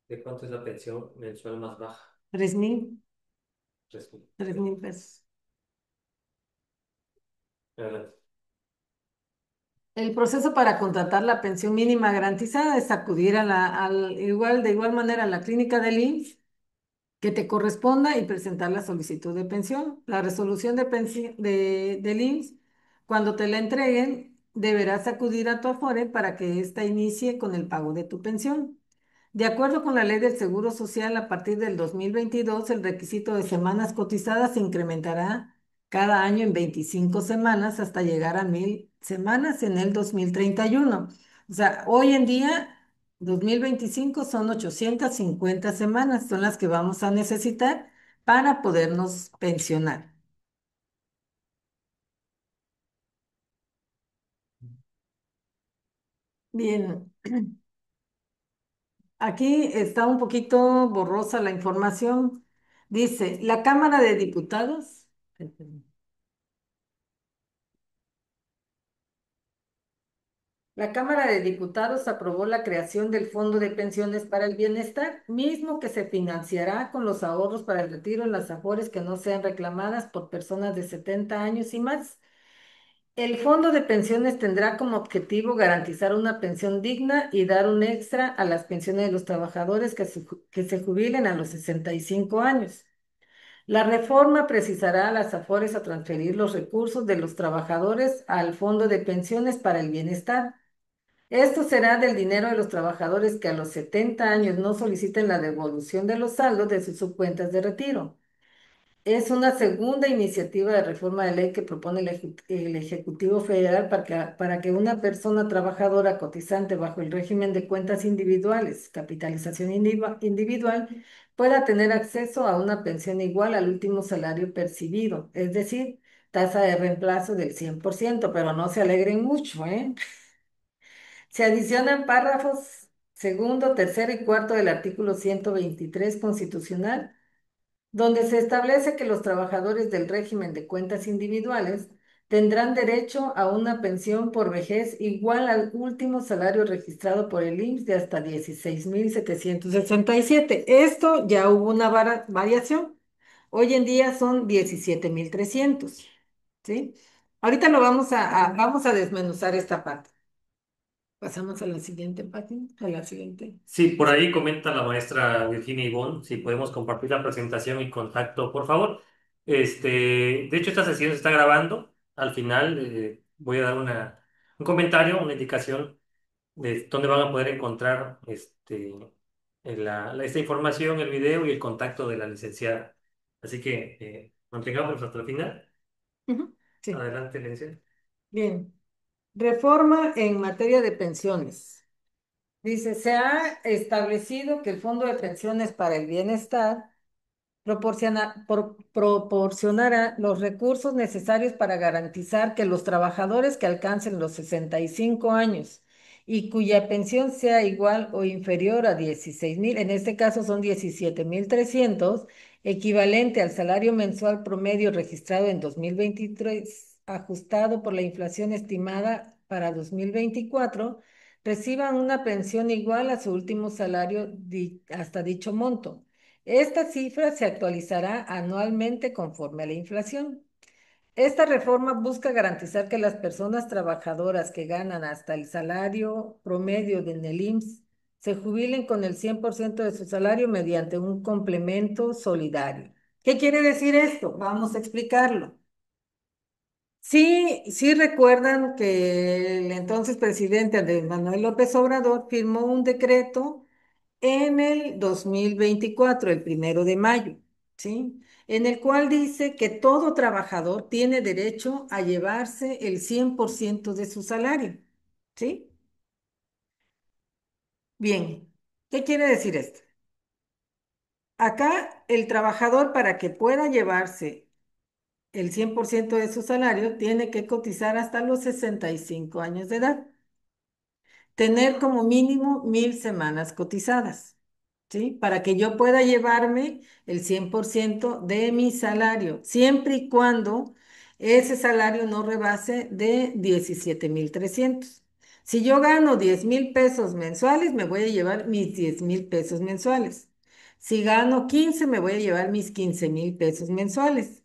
¿De cuánto es la pensión mensual más baja? 3,000, 3.000. tres Ok, mil pesos. adelante. El proceso para contratar la pensión mínima garantizada es acudir de igual manera a la clínica del IMSS que te corresponda y presentar la solicitud de pensión. La resolución del IMSS, cuando te la entreguen, deberás acudir a tu Afore para que ésta inicie con el pago de tu pensión. De acuerdo con la ley del Seguro Social, a partir del 2022, el requisito de semanas cotizadas se incrementará cada año en 25 semanas hasta llegar a 1,000 semanas en el 2031. O sea, hoy en día, 2025 son 850 semanas, son las que vamos a necesitar para podernos pensionar. Bien, aquí está un poquito borrosa la información. Dice, la Cámara de Diputados. La Cámara de Diputados aprobó la creación del Fondo de Pensiones para el Bienestar, mismo que se financiará con los ahorros para el retiro en las Afores que no sean reclamadas por personas de 70 años y más. El Fondo de Pensiones tendrá como objetivo garantizar una pensión digna y dar un extra a las pensiones de los trabajadores que se jubilen a los 65 años. La reforma precisará a las Afores a transferir los recursos de los trabajadores al Fondo de Pensiones para el Bienestar. Esto será del dinero de los trabajadores que a los 70 años no soliciten la devolución de los saldos de sus subcuentas de retiro. Es una segunda iniciativa de reforma de ley que propone el Ejecutivo Federal para que una persona trabajadora cotizante bajo el régimen de cuentas individuales, capitalización individual, pueda tener acceso a una pensión igual al último salario percibido, es decir, tasa de reemplazo del 100%, pero no se alegren mucho, ¿eh? Se adicionan párrafos segundo, tercero y cuarto del artículo 123 constitucional, donde se establece que los trabajadores del régimen de cuentas individuales tendrán derecho a una pensión por vejez igual al último salario registrado por el IMSS de hasta 16,767. Esto ya hubo una variación. Hoy en día son 17,300. ¿Sí? Ahorita vamos a desmenuzar esta parte. Pasamos a la siguiente página, a la siguiente. Sí, por ahí comenta la maestra Virginia Ivonne, si podemos compartir la presentación y contacto, por favor. De hecho, esta sesión se está grabando. Al final voy a dar un comentario, una indicación de dónde van a poder encontrar esta información, el video y el contacto de la licenciada. Así que mantengamos hasta el final. Ujú. Sí, Adelante, licenciada. bien. Reforma en materia de pensiones. Dice, se ha establecido que el Fondo de Pensiones para el Bienestar proporcionará los recursos necesarios para garantizar que los trabajadores que alcancen los 65 años y cuya pensión sea igual o inferior a 16,000, en este caso son 17,300, equivalente al salario mensual promedio registrado en 2023, ajustado por la inflación estimada para 2024, reciban una pensión igual a su último salario hasta dicho monto. Esta cifra se actualizará anualmente conforme a la inflación. Esta reforma busca garantizar que las personas trabajadoras que ganan hasta el salario promedio en el IMSS se jubilen con el 100% de su salario mediante un complemento solidario. ¿Qué quiere decir esto? Vamos a explicarlo. Sí, sí recuerdan que el entonces presidente Andrés Manuel López Obrador firmó un decreto en el 2024, el 1 de mayo, ¿sí? En el cual dice que todo trabajador tiene derecho a llevarse el 100% de su salario, ¿sí? Bien, ¿qué quiere decir esto? Acá el trabajador para que pueda llevarse el 100% de su salario tiene que cotizar hasta los 65 años de edad, tener como mínimo 1,000 semanas cotizadas. ¿Sí? Para que yo pueda llevarme el 100% de mi salario, siempre y cuando ese salario no rebase de 17,300. Si yo gano 10,000 pesos mensuales, me voy a llevar mis 10,000 pesos mensuales. Si gano 15, me voy a llevar mis 15,000 pesos mensuales.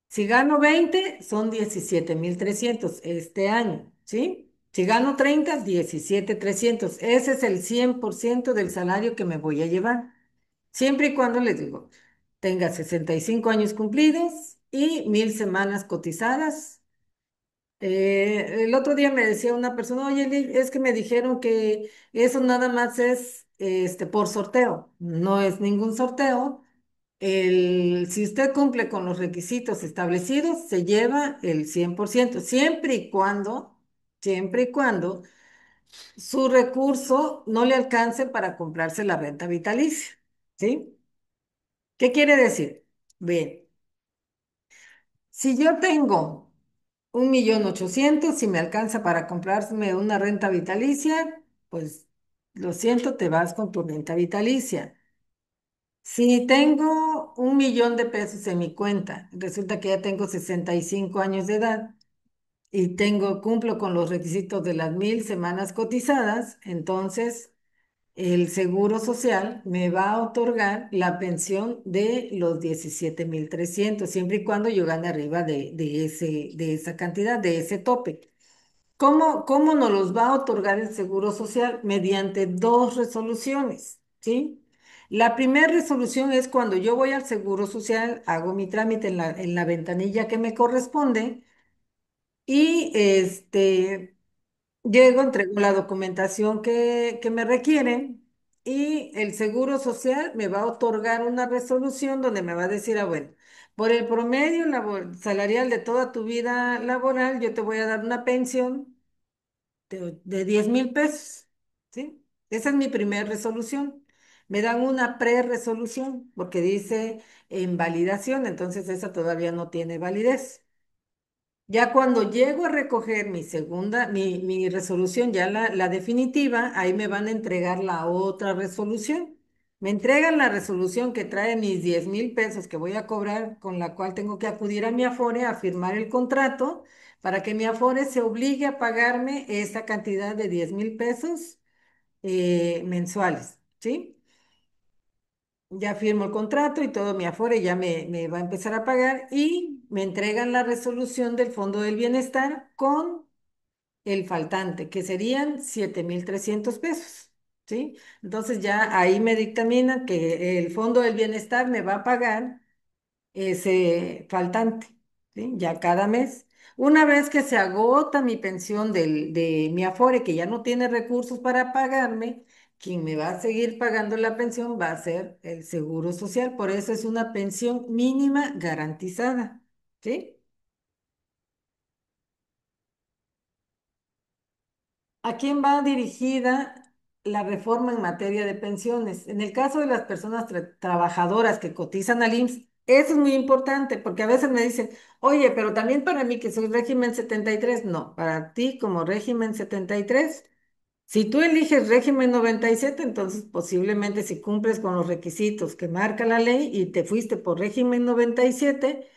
Si gano 20, son 17,300 este año, ¿sí? Si gano 30, 17,300. Ese es el 100% del salario que me voy a llevar. Siempre y cuando, les digo, tenga 65 años cumplidos y 1,000 semanas cotizadas. El otro día me decía una persona, oye, es que me dijeron que eso nada más es por sorteo. No es ningún sorteo. Si usted cumple con los requisitos establecidos, se lleva el 100%, siempre y cuando su recurso no le alcance para comprarse la renta vitalicia, ¿sí? ¿Qué quiere decir? Bien, si yo tengo 1,800,000, si me alcanza para comprarme una renta vitalicia, pues lo siento, te vas con tu renta vitalicia. Si tengo 1,000,000 de pesos en mi cuenta, resulta que ya tengo 65 años de edad y cumplo con los requisitos de las 1,000 semanas cotizadas, entonces el Seguro Social me va a otorgar la pensión de los 17,300 siempre y cuando yo gane arriba de esa cantidad, de ese tope. ¿Cómo nos los va a otorgar el Seguro Social? Mediante dos resoluciones, ¿sí? La primera resolución es cuando yo voy al Seguro Social, hago mi trámite en la ventanilla que me corresponde y llego, entrego la documentación que me requieren y el Seguro Social me va a otorgar una resolución donde me va a decir, bueno, por el promedio salarial de toda tu vida laboral, yo te voy a dar una pensión de 10,000 pesos, ¿sí? Esa es mi primera resolución. Me dan una pre-resolución porque dice en validación, entonces esa todavía no tiene validez. Ya cuando llego a recoger mi resolución, ya la definitiva, ahí me van a entregar la otra resolución. Me entregan la resolución que trae mis 10,000 pesos que voy a cobrar, con la cual tengo que acudir a mi Afore a firmar el contrato para que mi Afore se obligue a pagarme esa cantidad de 10,000 pesos mensuales, ¿sí? Ya firmo el contrato y todo mi Afore ya me va a empezar a pagar y me entregan la resolución del Fondo del Bienestar con el faltante, que serían 7,300 pesos, ¿sí? Entonces ya ahí me dictamina que el Fondo del Bienestar me va a pagar ese faltante, ¿sí? Ya cada mes. Una vez que se agota mi pensión de mi Afore, que ya no tiene recursos para pagarme, quien me va a seguir pagando la pensión va a ser el Seguro Social. Por eso es una pensión mínima garantizada, ¿sí? ¿A quién va dirigida la reforma en materia de pensiones? En el caso de las personas trabajadoras que cotizan al IMSS, eso es muy importante porque a veces me dicen, oye, pero también para mí que soy régimen 73, no, para ti como régimen 73, si tú eliges régimen 97, entonces posiblemente si cumples con los requisitos que marca la ley y te fuiste por régimen 97,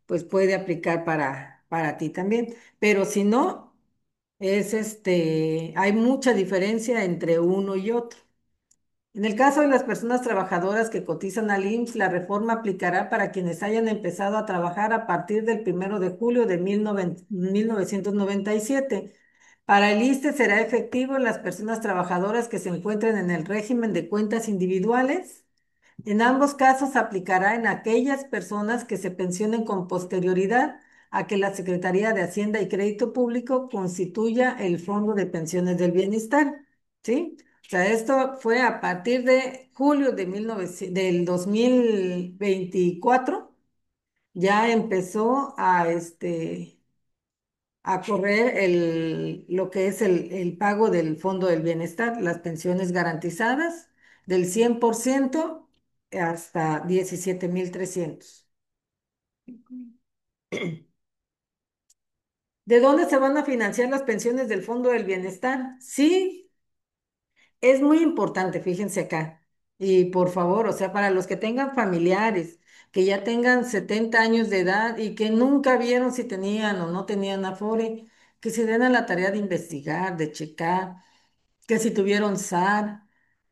pues puede aplicar para ti también. Pero si no, hay mucha diferencia entre uno y otro. En el caso de las personas trabajadoras que cotizan al IMSS, la reforma aplicará para quienes hayan empezado a trabajar a partir del 1 de julio de 1997. Para el ISSSTE será efectivo en las personas trabajadoras que se encuentren en el régimen de cuentas individuales. En ambos casos aplicará en aquellas personas que se pensionen con posterioridad a que la Secretaría de Hacienda y Crédito Público constituya el Fondo de Pensiones del Bienestar, ¿sí? O sea, esto fue a partir de julio del 2024, ya empezó a correr lo que es el pago del Fondo del Bienestar, las pensiones garantizadas del 100% hasta 17,300. ¿De dónde se van a financiar las pensiones del Fondo del Bienestar? Sí, es muy importante, fíjense acá. Y por favor, o sea, para los que tengan familiares, que ya tengan 70 años de edad y que nunca vieron si tenían o no tenían Afore, que se den a la tarea de investigar, de checar, que si tuvieron SAR.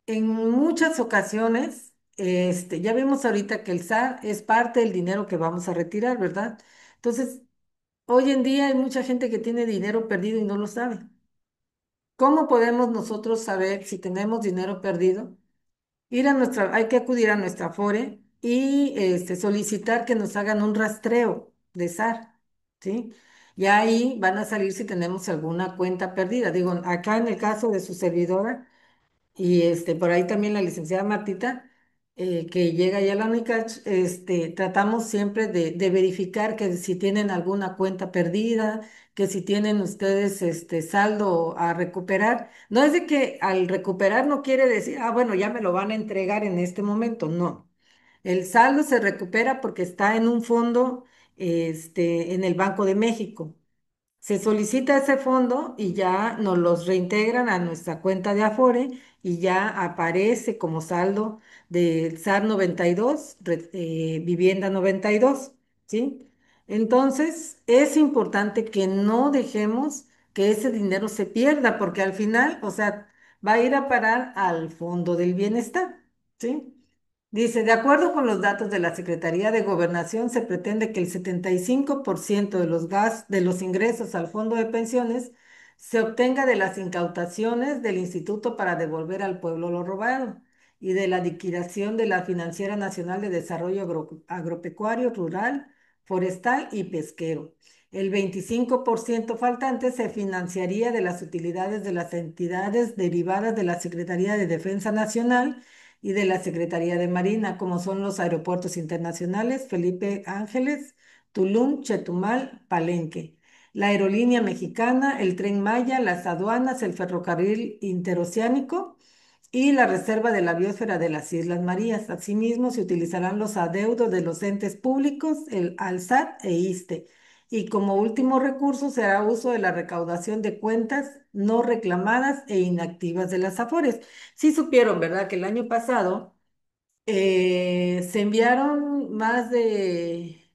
En muchas ocasiones, ya vemos ahorita que el SAR es parte del dinero que vamos a retirar, ¿verdad? Entonces, hoy en día hay mucha gente que tiene dinero perdido y no lo sabe. ¿Cómo podemos nosotros saber si tenemos dinero perdido? Hay que acudir a nuestra Afore y solicitar que nos hagan un rastreo de SAR, ¿sí? Y ahí van a salir si tenemos alguna cuenta perdida. Digo, acá en el caso de su servidora, y por ahí también la licenciada Martita, que llega ya a la UNICACH, tratamos siempre de verificar que si tienen alguna cuenta perdida, que si tienen ustedes saldo a recuperar. No es de que al recuperar no quiere decir, ah, bueno, ya me lo van a entregar en este momento, no. El saldo se recupera porque está en un fondo, en el Banco de México. Se solicita ese fondo y ya nos los reintegran a nuestra cuenta de Afore y ya aparece como saldo del SAR 92, vivienda 92, ¿sí? Entonces, es importante que no dejemos que ese dinero se pierda, porque al final, o sea, va a ir a parar al Fondo del Bienestar, ¿sí? Dice, de acuerdo con los datos de la Secretaría de Gobernación, se pretende que el 75% de de los ingresos al fondo de pensiones se obtenga de las incautaciones del instituto para devolver al pueblo lo robado y de la liquidación de la Financiera Nacional de Desarrollo Agropecuario, Rural, Forestal y Pesquero. El 25% faltante se financiaría de las utilidades de las entidades derivadas de la Secretaría de Defensa Nacional y de la Secretaría de Marina, como son los aeropuertos internacionales Felipe Ángeles, Tulum, Chetumal, Palenque, la aerolínea mexicana, el Tren Maya, las aduanas, el ferrocarril interoceánico y la reserva de la biosfera de las Islas Marías. Asimismo, se utilizarán los adeudos de los entes públicos, el ALSAT e ISSSTE. Y como último recurso se hará uso de la recaudación de cuentas no reclamadas e inactivas de las AFORES. Sí supieron, ¿verdad? Que el año pasado se enviaron más de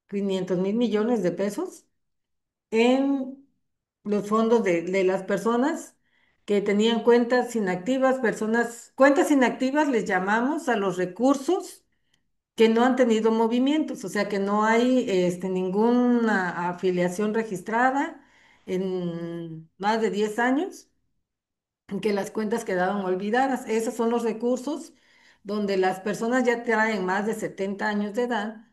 500.000 millones de pesos en los fondos de las personas que tenían cuentas inactivas, cuentas inactivas les llamamos a los recursos que no han tenido movimientos, o sea que no hay ninguna afiliación registrada en más de 10 años que las cuentas quedaron olvidadas. Esos son los recursos donde las personas ya traen más de 70 años de edad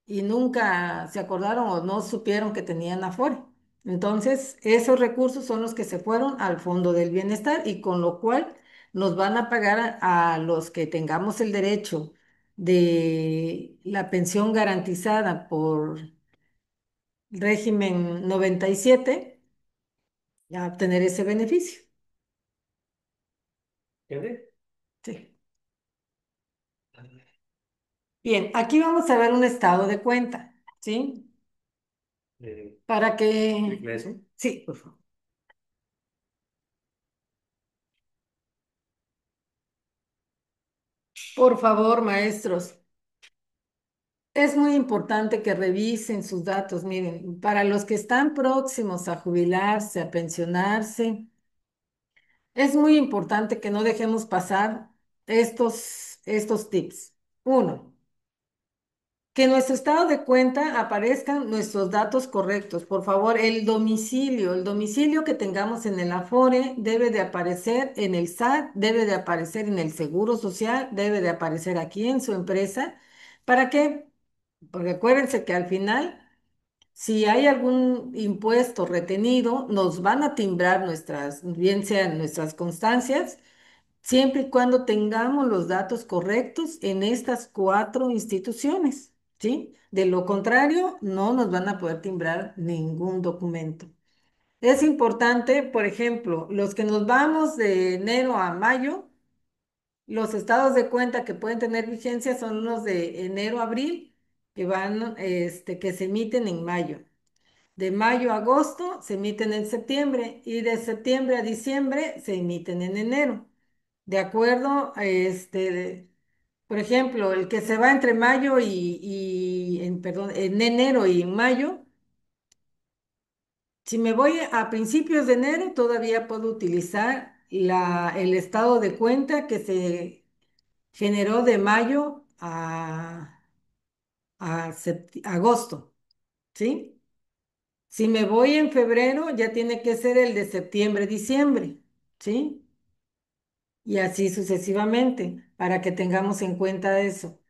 y nunca se acordaron o no supieron que tenían Afore. Entonces, esos recursos son los que se fueron al Fondo del Bienestar y con lo cual nos van a pagar a los que tengamos el derecho de la pensión garantizada por régimen 97 a obtener ese beneficio. ¿Entiende? Sí. Bien, aquí vamos a ver un estado de cuenta, ¿sí? Eh, Para que, ¿Eso? sí, por favor. Por favor, maestros, es muy importante que revisen sus datos. Miren, para los que están próximos a jubilarse, a pensionarse, es muy importante que no dejemos pasar estos tips. Uno, que en nuestro estado de cuenta aparezcan nuestros datos correctos. Por favor, el domicilio que tengamos en el Afore debe de aparecer en el SAT, debe de aparecer en el Seguro Social, debe de aparecer aquí en su empresa. ¿Para qué? Porque acuérdense que al final, si hay algún impuesto retenido, nos van a timbrar bien sean nuestras constancias siempre y cuando tengamos los datos correctos en estas cuatro instituciones, ¿sí? De lo contrario, no nos van a poder timbrar ningún documento. Es importante, por ejemplo, los que nos vamos de enero a mayo, los estados de cuenta que pueden tener vigencia son los de enero a abril, que se emiten en mayo. De mayo a agosto se emiten en septiembre y de septiembre a diciembre se emiten en enero. De acuerdo, por ejemplo, el que se va entre mayo perdón, en enero y en mayo, Si me voy a principios de enero, todavía puedo utilizar el estado de cuenta que se generó de mayo a agosto, ¿sí? Si me voy en febrero, ya tiene que ser el de septiembre, diciembre, ¿sí? Y así sucesivamente, para que tengamos en cuenta eso.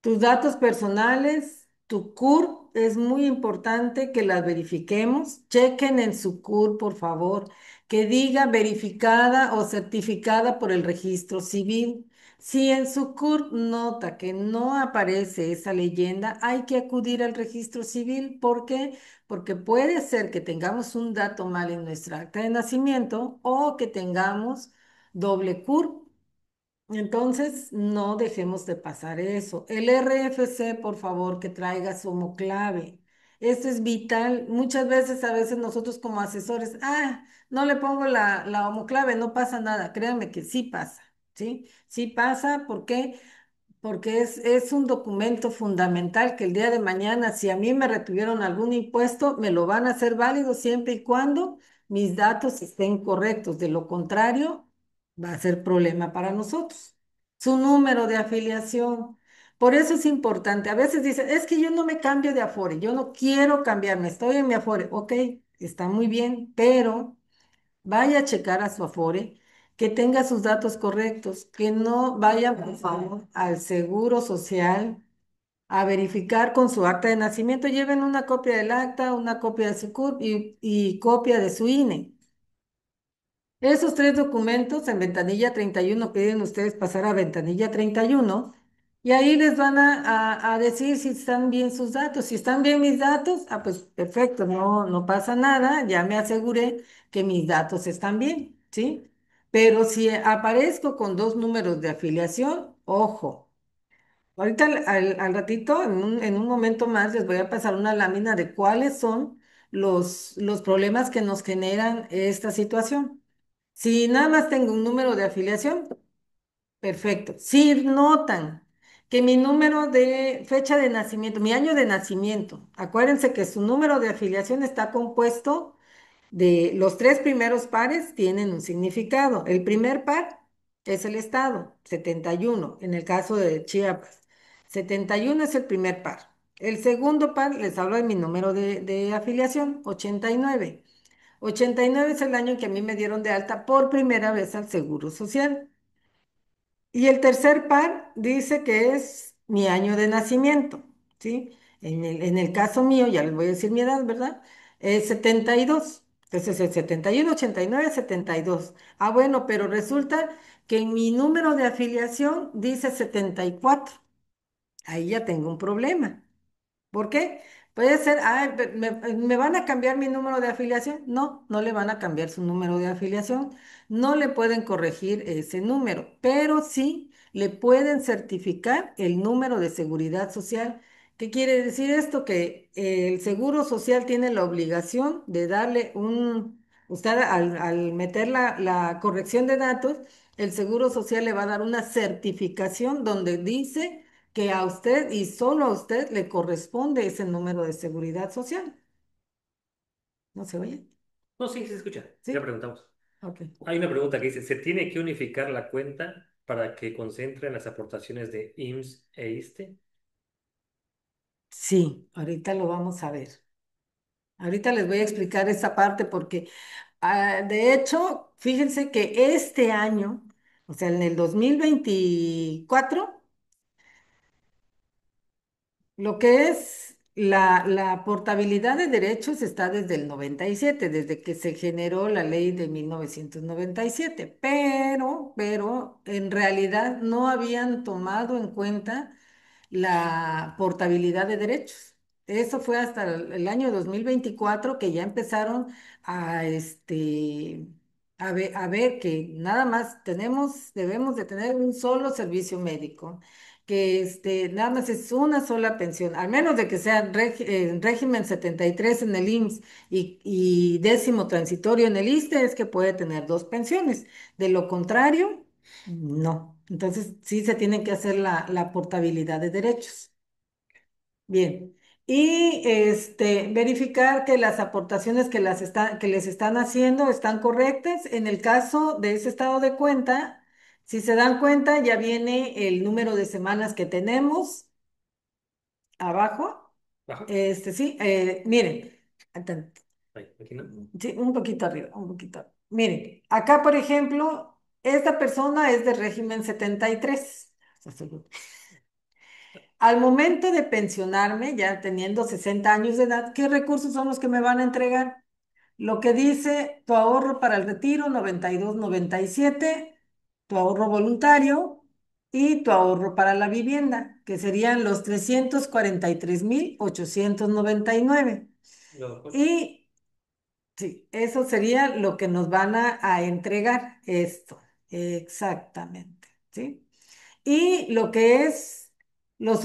Tus datos personales, tu CURP, es muy importante que las verifiquemos. Chequen en su CURP, por favor, que diga verificada o certificada por el registro civil. Si en su CURP nota que no aparece esa leyenda, hay que acudir al registro civil. ¿Por qué? Porque puede ser que tengamos un dato mal en nuestra acta de nacimiento o que tengamos doble CURP. Entonces, no dejemos de pasar eso. El RFC, por favor, que traiga su homoclave. Esto es vital. Muchas veces, a veces nosotros como asesores, no le pongo la homoclave, no pasa nada. Créanme que sí pasa, ¿sí? Sí pasa, ¿por qué? Porque es un documento fundamental que el día de mañana, si a mí me retuvieron algún impuesto, me lo van a hacer válido siempre y cuando mis datos estén correctos. De lo contrario, va a ser problema para nosotros. Su número de afiliación. Por eso es importante. A veces dicen, es que yo no me cambio de Afore, yo no quiero cambiarme, estoy en mi Afore. Ok, está muy bien, pero vaya a checar a su Afore, que tenga sus datos correctos, que no vaya, por favor, al Seguro Social a verificar con su acta de nacimiento. Lleven una copia del acta, una copia de su CURP y copia de su INE. Esos tres documentos en ventanilla 31 piden ustedes pasar a ventanilla 31 y ahí les van a decir si están bien sus datos. Si están bien mis datos, pues perfecto, no pasa nada, ya me aseguré que mis datos están bien, ¿sí? Pero si aparezco con dos números de afiliación, ojo. Ahorita al ratito, en un momento más, les voy a pasar una lámina de cuáles son los problemas que nos generan esta situación. Si nada más tengo un número de afiliación, perfecto. Si notan que mi número de fecha de nacimiento, mi año de nacimiento, acuérdense que su número de afiliación está compuesto de los tres primeros pares tienen un significado. El primer par es el estado, 71 en el caso de Chiapas. 71 es el primer par. El segundo par, les hablo de mi número de afiliación, 89. 89 es el año en que a mí me dieron de alta por primera vez al Seguro Social. Y el tercer par dice que es mi año de nacimiento, ¿sí? En el caso mío, ya les voy a decir mi edad, ¿verdad? Es 72. Entonces es 71, 89, 72. Bueno, pero resulta que en mi número de afiliación dice 74. Ahí ya tengo un problema. ¿Por qué? Puede ser, me van a cambiar mi número de afiliación. No, no le van a cambiar su número de afiliación. No le pueden corregir ese número, pero sí le pueden certificar el número de seguridad social. ¿Qué quiere decir esto? Que el seguro social tiene la obligación de darle usted al meter la corrección de datos, el seguro social le va a dar una certificación donde dice que a usted y solo a usted le corresponde ese número de seguridad social. ¿No se oye? No, sí, se escucha. Ya ¿Sí? preguntamos. Ok. Hay una pregunta que dice, ¿se tiene que unificar la cuenta para que concentren las aportaciones de IMSS e ISSSTE? Sí, ahorita lo vamos a ver. Ahorita les voy a explicar esa parte porque, de hecho, fíjense que este año, o sea, en el 2024, lo que es la portabilidad de derechos está desde el 97, desde que se generó la ley de 1997, pero en realidad no habían tomado en cuenta la portabilidad de derechos. Eso fue hasta el año 2024 que ya empezaron a ver que nada más debemos de tener un solo servicio médico, que nada más es una sola pensión, al menos de que sea en régimen 73 en el IMSS y décimo transitorio en el ISSSTE, es que puede tener dos pensiones. De lo contrario, no. Entonces, sí se tiene que hacer la portabilidad de derechos. Bien. y verificar que las aportaciones que les están haciendo están correctas. En el caso de ese estado de cuenta, si se dan cuenta, ya viene el número de semanas que tenemos abajo. Ajá. Sí, miren, atan- Ahí, aquí no. sí, un poquito arriba, un poquito. Miren, acá, por ejemplo, esta persona es de régimen 73. Al momento de pensionarme, ya teniendo 60 años de edad, ¿qué recursos son los que me van a entregar? Lo que dice tu ahorro para el retiro, 92,97, tu ahorro voluntario y tu ahorro para la vivienda, que serían los 343,899. Yo, Y sí, eso sería lo que nos van a entregar, esto, exactamente, ¿sí? Y lo que es los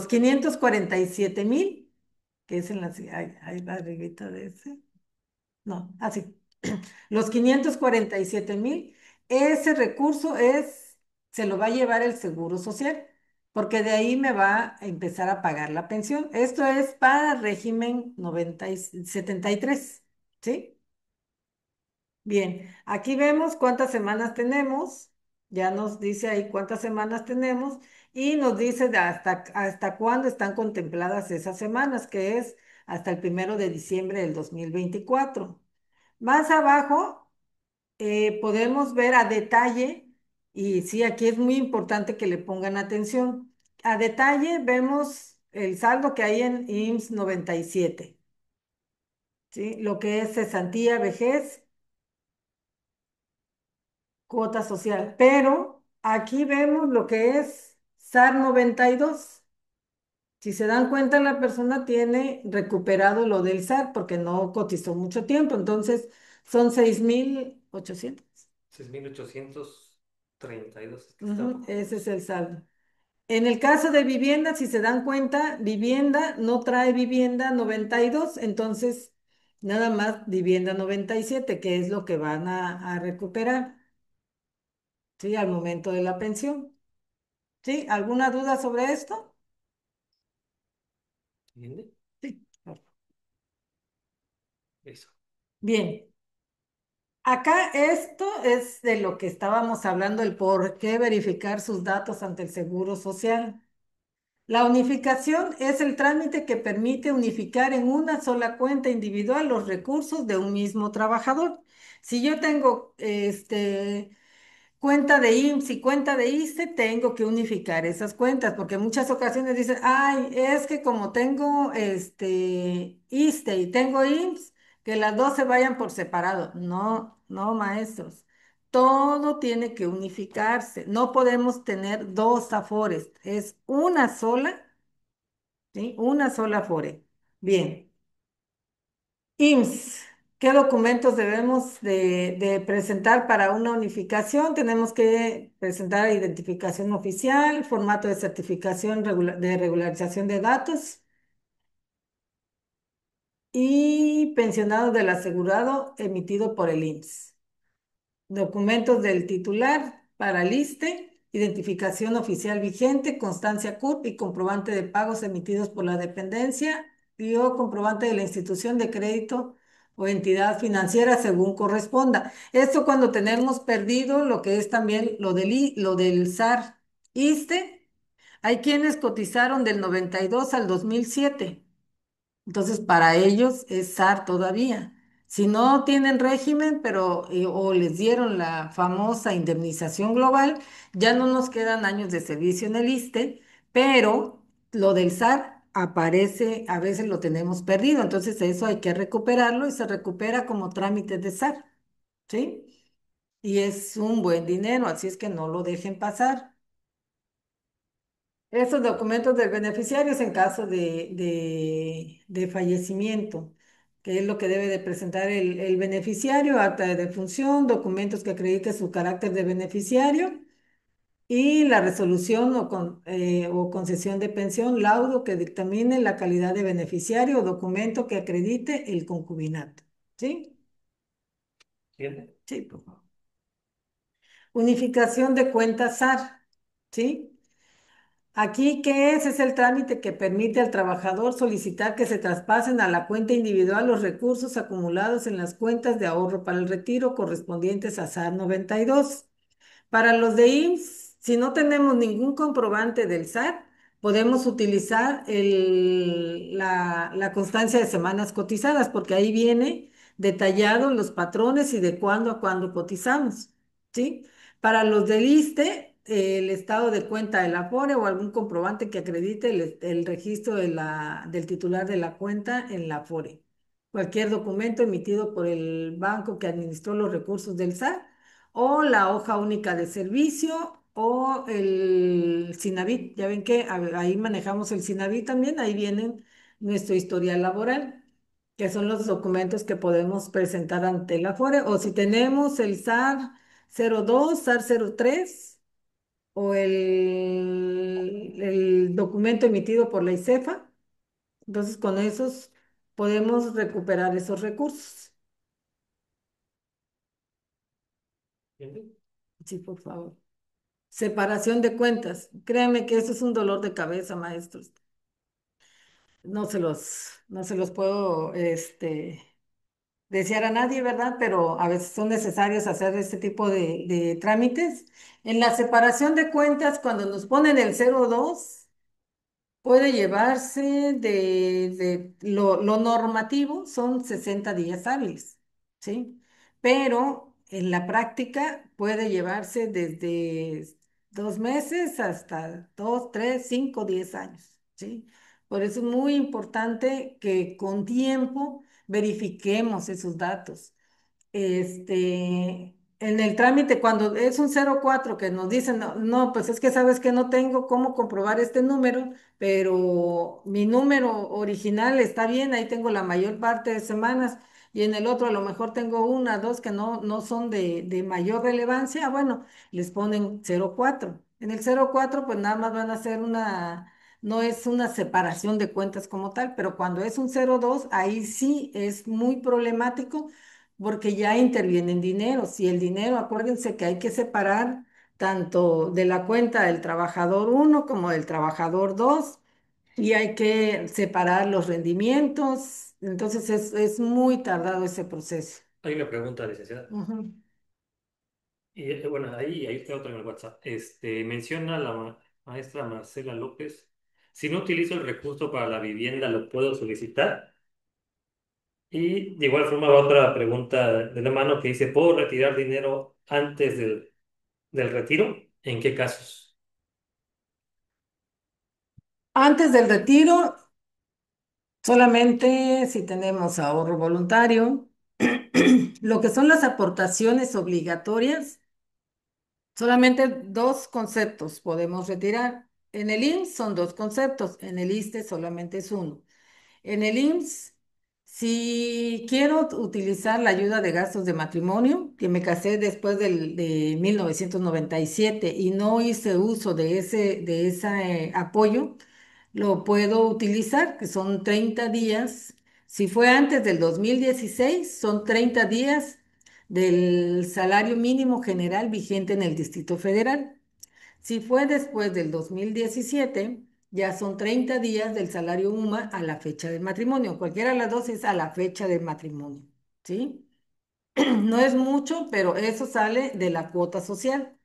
547,000, que es en la, ahí va arribita de ese, no, así, los 547,000, ese recurso se lo va a llevar el Seguro Social, porque de ahí me va a empezar a pagar la pensión. Esto es para régimen 73, ¿sí? Bien, aquí vemos cuántas semanas tenemos, ya nos dice ahí cuántas semanas tenemos y nos dice hasta cuándo están contempladas esas semanas, que es hasta el 1 de diciembre del 2024. Más abajo podemos ver a detalle, y sí, aquí es muy importante que le pongan atención. A detalle vemos el saldo que hay en IMSS 97, ¿sí? Lo que es cesantía, vejez, cuota social. Pero aquí vemos lo que es SAR 92. Si se dan cuenta, la persona tiene recuperado lo del SAR porque no cotizó mucho tiempo. Entonces, son 6,800. 6,832. Es que está un Ujú, poco ese es más. el saldo. En el caso de vivienda, si se dan cuenta, vivienda no trae vivienda 92, entonces nada más vivienda 97, que es lo que van a recuperar, ¿sí? Al momento de la pensión. ¿Sí? ¿Alguna duda sobre esto? ¿Entiende? Sí. Claro. Eso. Bien, acá esto es de lo que estábamos hablando, el por qué verificar sus datos ante el Seguro Social. La unificación es el trámite que permite unificar en una sola cuenta individual los recursos de un mismo trabajador. Si yo tengo cuenta de IMSS y cuenta de ISSSTE, tengo que unificar esas cuentas, porque en muchas ocasiones dicen, ay, es que como tengo ISSSTE y tengo IMSS, que las dos se vayan por separado. No, no, maestros. Todo tiene que unificarse. No podemos tener dos afores. Es una sola, ¿sí? Una sola afore. Bien. IMSS, ¿qué documentos debemos de presentar para una unificación? Tenemos que presentar identificación oficial, formato de certificación de regularización de datos y pensionado del asegurado emitido por el IMSS. Documentos del titular para el ISSSTE, identificación oficial vigente, constancia CURP y comprobante de pagos emitidos por la dependencia y o comprobante de la institución de crédito o entidad financiera según corresponda. Esto cuando tenemos perdido lo que es también lo del SAR ISSSTE. Hay quienes cotizaron del 92 al 2007. Entonces, para ellos es SAR todavía. Si no tienen régimen, pero o les dieron la famosa indemnización global, ya no nos quedan años de servicio en el ISSSTE, pero lo del SAR aparece, a veces lo tenemos perdido, entonces eso hay que recuperarlo y se recupera como trámite de SAR, ¿sí? Y es un buen dinero, así es que no lo dejen pasar. Estos documentos del beneficiario es en caso de fallecimiento, que es lo que debe de presentar el beneficiario, acta de defunción, documentos que acrediten su carácter de beneficiario y la resolución o concesión de pensión, laudo que dictamine la calidad de beneficiario o documento que acredite el concubinato. ¿Sí? ¿Entiende? Sí, por favor. Unificación de cuentas SAR. ¿Sí? Aquí, ¿qué es? Es el trámite que permite al trabajador solicitar que se traspasen a la cuenta individual los recursos acumulados en las cuentas de ahorro para el retiro correspondientes a SAR 92. Para los de IMSS, si no tenemos ningún comprobante del SAT, podemos utilizar la constancia de semanas cotizadas, porque ahí viene detallado los patrones y de cuándo a cuándo cotizamos, ¿sí? Para los del ISSSTE, el estado de cuenta del Afore o algún comprobante que acredite el registro del titular de la cuenta en la Afore. Cualquier documento emitido por el banco que administró los recursos del SAT o la hoja única de servicio o el Sinavit. Ya ven que ahí manejamos el Sinavit también, ahí vienen nuestro historial laboral, que son los documentos que podemos presentar ante la FORE, o si tenemos el SAR 02, SAR 03 o el documento emitido por la ICEFA, entonces con esos podemos recuperar esos recursos. ¿Entiendes? Sí, por favor. Separación de cuentas. Créanme que eso es un dolor de cabeza, maestros. No se los puedo, desear a nadie, ¿verdad? Pero a veces son necesarios hacer este tipo de trámites. En la separación de cuentas, cuando nos ponen el 02 puede llevarse de lo normativo, son 60 días hábiles, ¿sí? Pero en la práctica puede llevarse desde 2 meses hasta 2, 3, 5, 10 años, ¿sí? Por eso es muy importante que con tiempo verifiquemos esos datos. En el trámite, cuando es un 04 que nos dicen, no, no, pues es que sabes que no tengo cómo comprobar este número, pero mi número original está bien, ahí tengo la mayor parte de semanas, y en el otro a lo mejor tengo una, dos que no son de mayor relevancia, bueno, les ponen 04. En el 04 pues nada más van a hacer no es una separación de cuentas como tal, pero cuando es un 02 ahí sí es muy problemático porque ya intervienen dinero. Si el dinero, acuérdense que hay que separar tanto de la cuenta del trabajador uno como del trabajador 2 y hay que separar los rendimientos. Entonces es muy tardado ese proceso. Hay una pregunta, licenciada. Ujú. Y bueno, ahí está otro en el WhatsApp. Menciona la maestra Marcela López. Si no utilizo el recurso para la vivienda, ¿lo puedo solicitar? Y de igual forma va otra pregunta de la mano que dice, ¿puedo retirar dinero antes del retiro? ¿En qué casos? Antes del retiro, solamente si tenemos ahorro voluntario, lo que son las aportaciones obligatorias. Solamente dos conceptos podemos retirar. En el IMSS son dos conceptos, en el ISSSTE solamente es uno. En el IMSS, si quiero utilizar la ayuda de gastos de matrimonio, que me casé después de 1997 y no hice uso de ese apoyo, lo puedo utilizar, que son 30 días. Si fue antes del 2016 son 30 días del salario mínimo general vigente en el Distrito Federal. Si fue después del 2017 ya son 30 días del salario UMA a la fecha del matrimonio. Cualquiera de las dos es a la fecha del matrimonio, ¿sí? No es mucho, pero eso sale de la cuota social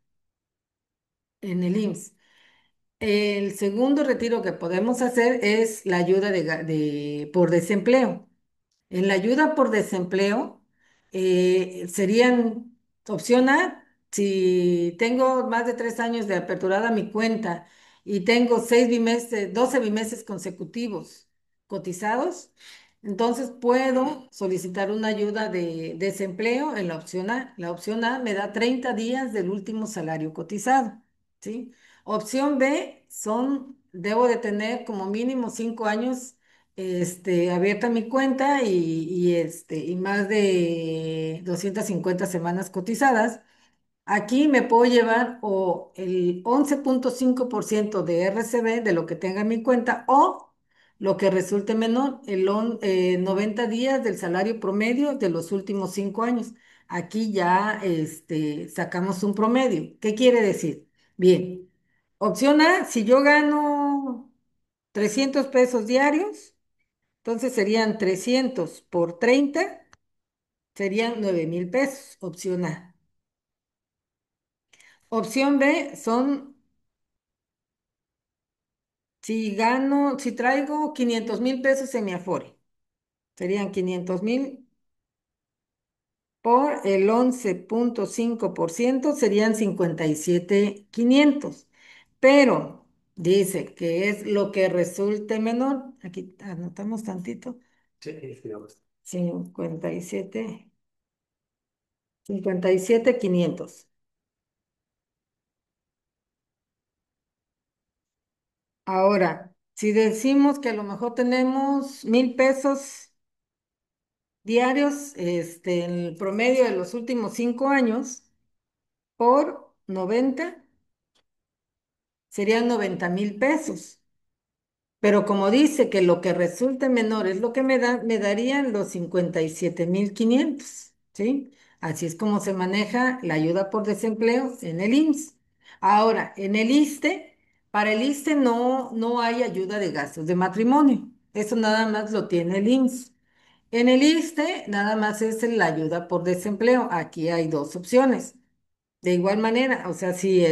en el IMSS. El segundo retiro que podemos hacer es la ayuda por desempleo. En la ayuda por desempleo serían opción A, si tengo más de 3 años de aperturada mi cuenta y tengo 6 bimestres, 12 bimestres consecutivos cotizados, entonces puedo solicitar una ayuda de desempleo en la opción A. La opción A me da 30 días del último salario cotizado, ¿sí? Opción B debo de tener como mínimo 5 años abierta mi cuenta y más de 250 semanas cotizadas. Aquí me puedo llevar o el 11,5% de RCB de lo que tenga en mi cuenta o lo que resulte menor, 90 días del salario promedio de los últimos 5 años. Aquí ya sacamos un promedio. ¿Qué quiere decir? Bien, opción A, si yo gano 300 pesos diarios, entonces serían 300 por 30, serían 9,000 pesos, opción A. Opción B son, si traigo 500,000 pesos en mi Afore, serían 500,000 por el 11,5%, serían 57,500. Pero dice que es lo que resulte menor. Aquí anotamos tantito. Sí, digamos. 57,500. Ahora, si decimos que a lo mejor tenemos 1,000 pesos diarios, en el promedio de los últimos 5 años, por 90 serían 90,000 pesos. Pero como dice que lo que resulte menor es lo que me darían los 57,500, ¿sí? Así es como se maneja la ayuda por desempleo en el IMSS. Ahora, en el ISSSTE, para el ISSSTE no hay ayuda de gastos de matrimonio. Eso nada más lo tiene el IMSS. En el ISSSTE nada más es la ayuda por desempleo. Aquí hay dos opciones. De igual manera, o sea, si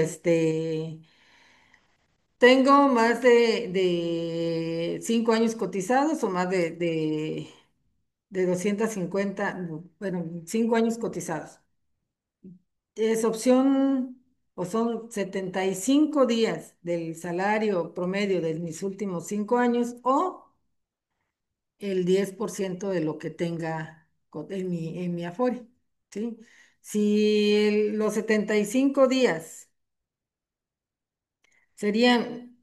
tengo más de 5 años cotizados o más de 250, no, bueno, 5 años cotizados. Es opción, o son 75 días del salario promedio de mis últimos 5 años o el 10% de lo que tenga en mi Afore, ¿sí? Si los 75 días serían,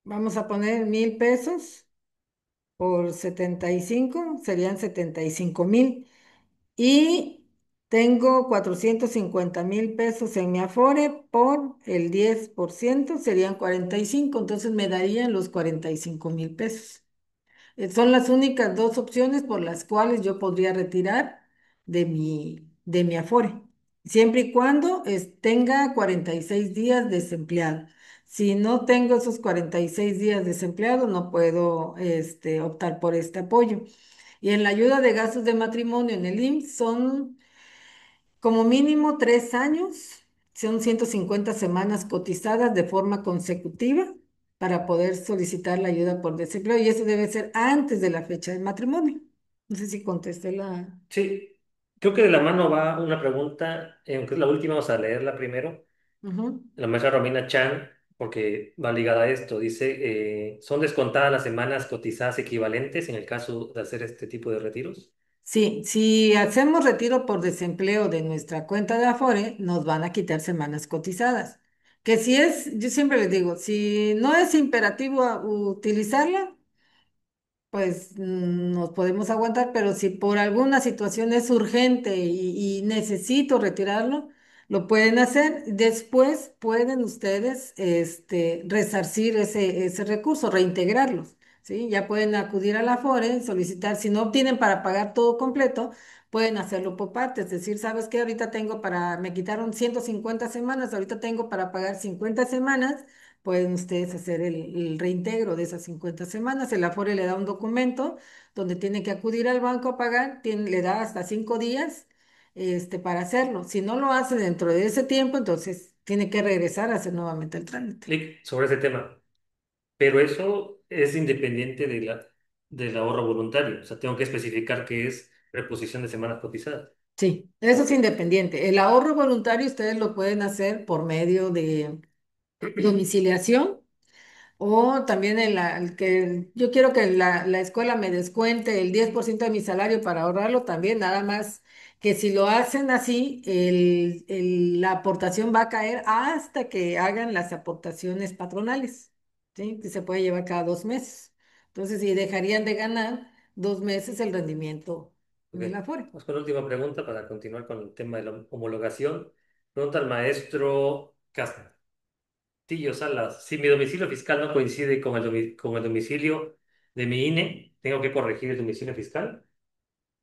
vamos a poner 1,000 pesos. Por 75 serían 75,000. Y tengo 450,000 pesos en mi Afore, por el 10% serían 45, entonces me darían los 45,000 pesos. Son las únicas dos opciones por las cuales yo podría retirar de mi Afore, siempre y cuando tenga 46 días desempleado. Si no tengo esos 46 días desempleado, no puedo optar por este apoyo. Y en la ayuda de gastos de matrimonio en el IMSS son como mínimo 3 años, son 150 semanas cotizadas de forma consecutiva para poder solicitar la ayuda por desempleo y eso debe ser antes de la fecha del matrimonio. No sé si contesté la... Sí, creo que de la mano va una pregunta, aunque es la última, vamos a leerla primero. Ujú. La maestra Romina Chan, porque va ligada a esto, dice, ¿son descontadas las semanas cotizadas equivalentes en el caso de hacer este tipo de retiros? Sí, si hacemos retiro por desempleo de nuestra cuenta de Afore, nos van a quitar semanas cotizadas. Que si es, yo siempre les digo, si no es imperativo utilizarla, pues nos podemos aguantar, pero si por alguna situación es urgente y necesito retirarlo, lo pueden hacer. Después pueden ustedes resarcir ese recurso, reintegrarlos, ¿sí? Ya pueden acudir a la Afore, solicitar, si no obtienen para pagar todo completo, pueden hacerlo por partes, es decir, ¿sabes qué? Me quitaron 150 semanas, ahorita tengo para pagar 50 semanas. Pueden ustedes hacer el reintegro de esas 50 semanas. El Afore le da un documento donde tiene que acudir al banco a pagar, le da hasta 5 días para hacerlo. Si no lo hace dentro de ese tiempo, entonces tiene que regresar a hacer nuevamente el trámite. Clic sobre ese tema. Pero eso es independiente del ahorro voluntario. O sea, tengo que especificar que es reposición de semanas cotizadas. Sí, eso es Ok. independiente. El ahorro voluntario ustedes lo pueden hacer por medio de domiciliación. O también el que yo quiero que la escuela me descuente el 10% de mi salario para ahorrarlo también, nada más que si lo hacen así, la aportación va a caer hasta que hagan las aportaciones patronales, ¿sí? Que se puede llevar cada 2 meses. Entonces, y dejarían de ganar 2 meses el rendimiento Ok. en el Afore. Vamos con la última pregunta para continuar con el tema de la homologación. Pregunta al maestro Castillo Salas. Si mi domicilio fiscal no coincide con el domicilio de mi INE, ¿tengo que corregir el domicilio fiscal?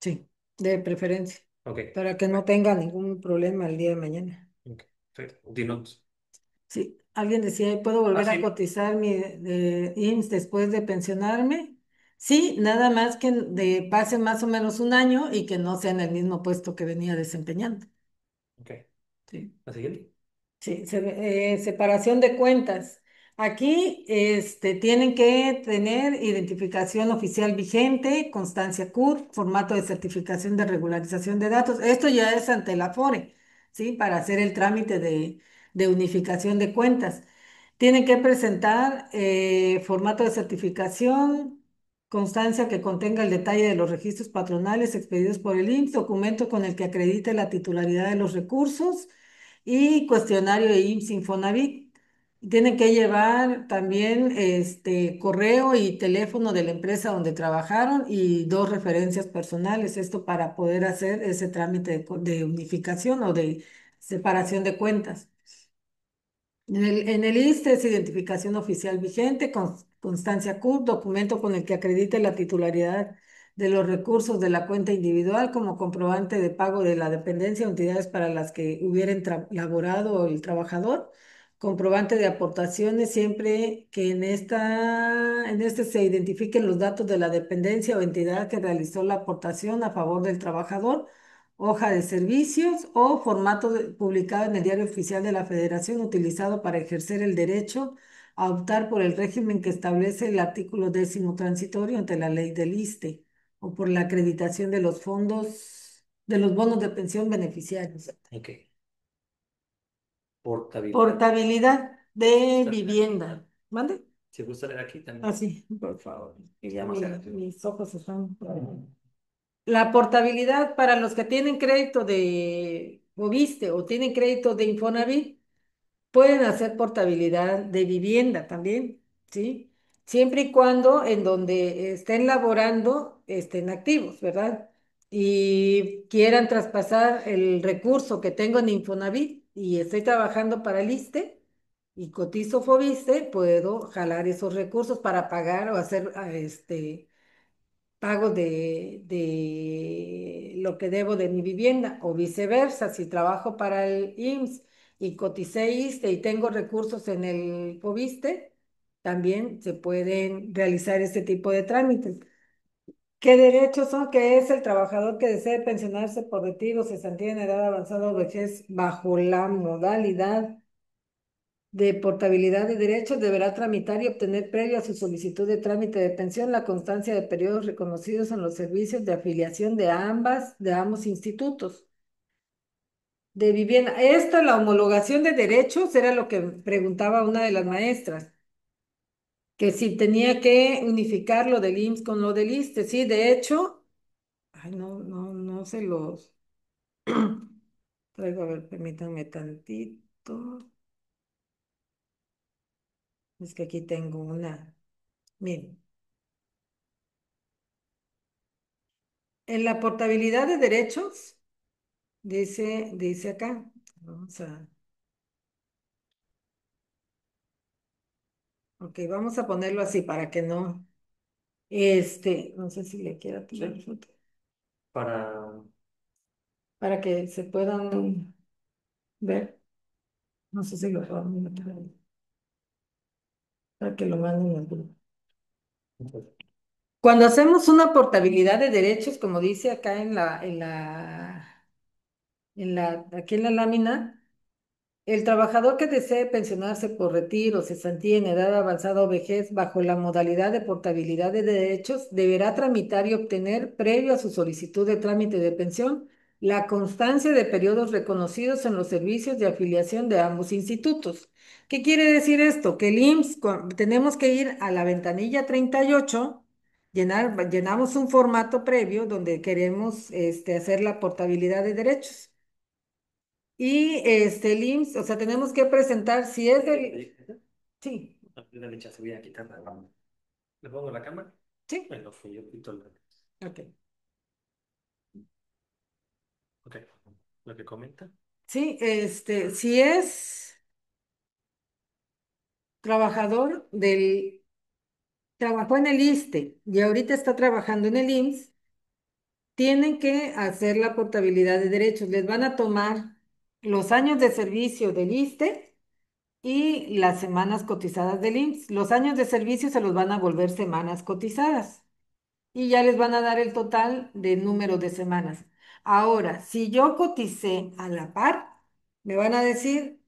Sí, de preferencia, Ok. para que no tenga ningún problema el día de mañana. Ok. Perfecto. Continuamos. Sí. Alguien decía, ¿puedo volver a Así, cotizar mi IMSS después de pensionarme? Sí, nada más que pase más o menos un año y que no sea en el mismo puesto que venía desempeñando. ok. Sí. La siguiente. Sí, separación de cuentas. Aquí tienen que tener identificación oficial vigente, constancia CUR, formato de certificación de regularización de datos. Esto ya es ante la FORE, ¿sí? Para hacer el trámite de unificación de cuentas. Tienen que presentar formato de certificación, constancia que contenga el detalle de los registros patronales expedidos por el IMSS, documento con el que acredite la titularidad de los recursos y cuestionario de IMSS Infonavit. Tienen que llevar también correo y teléfono de la empresa donde trabajaron y dos referencias personales, esto para poder hacer ese trámite de unificación o de separación de cuentas. En el ISSSTE es identificación oficial vigente, constancia CUR, documento con el que acredite la titularidad de los recursos de la cuenta individual como comprobante de pago de la dependencia o entidades para las que hubieran laborado el trabajador, comprobante de aportaciones siempre que en este se identifiquen los datos de la dependencia o entidad que realizó la aportación a favor del trabajador, hoja de servicios o formato publicado en el Diario Oficial de la Federación utilizado para ejercer el derecho a optar por el régimen que establece el artículo 10º transitorio ante la ley del ISSSTE o por la acreditación de los fondos, de los bonos de pensión beneficiarios. Ok. Portabilidad. Portabilidad de Está acá. vivienda. ¿Mande? Si gusta leer aquí también. Así, por favor. Que ya Está más cerca. mis ojos están. La portabilidad para los que tienen crédito de Fobiste o tienen crédito de Infonavit, pueden hacer portabilidad de vivienda también, ¿sí? Siempre y cuando en donde estén laborando estén activos, ¿verdad? Y quieran traspasar el recurso que tengo en Infonavit y estoy trabajando para el ISSSTE y cotizo Fobiste, puedo jalar esos recursos para pagar o hacer pago de lo que debo de mi vivienda o viceversa, si trabajo para el IMSS y coticé ISSSTE y tengo recursos en el FOBISTE, también se pueden realizar este tipo de trámites. ¿Qué derechos son? Que es el trabajador que desee pensionarse por retiro, cesantía en edad avanzada o vejez bajo la modalidad de portabilidad de derechos deberá tramitar y obtener previo a su solicitud de trámite de pensión la constancia de periodos reconocidos en los servicios de afiliación de ambos institutos de vivienda. Esto, la homologación de derechos, era lo que preguntaba una de las maestras, que si tenía que unificar lo del IMSS con lo del ISSSTE. Sí, de hecho, ay, no, no, no se los traigo, a ver, permítanme tantito. Es que aquí tengo una, miren. En la portabilidad de derechos, dice acá, vamos a ponerlo así para que no, no sé si le quiera poner foto, Para. para que se puedan ver, no sé si lo podemos meter ahí, para que lo manden al grupo. Cuando hacemos una portabilidad de derechos, como dice acá aquí en la lámina, el trabajador que desee pensionarse por retiro, cesantía en edad avanzada o vejez bajo la modalidad de portabilidad de derechos deberá tramitar y obtener, previo a su solicitud de trámite de pensión, la constancia de periodos reconocidos en los servicios de afiliación de ambos institutos. ¿Qué quiere decir esto? Que el IMSS, tenemos que ir a la ventanilla 38, llenamos un formato previo donde queremos hacer la portabilidad de derechos. Y el IMSS, o sea, tenemos que presentar si es del... Sí, Dale chance, voy a quitar la cámara. ¿Le pongo la cámara? sí, Bueno, fui yo quito la. ok. Ok. Lo que comenta. Sí, si es trabajador trabajó en el ISSSTE y ahorita está trabajando en el IMSS, tienen que hacer la portabilidad de derechos. Les van a tomar los años de servicio del ISSSTE y las semanas cotizadas del IMSS. Los años de servicio se los van a volver semanas cotizadas y ya les van a dar el total de número de semanas. Ahora, si yo coticé a la par, me van a decir,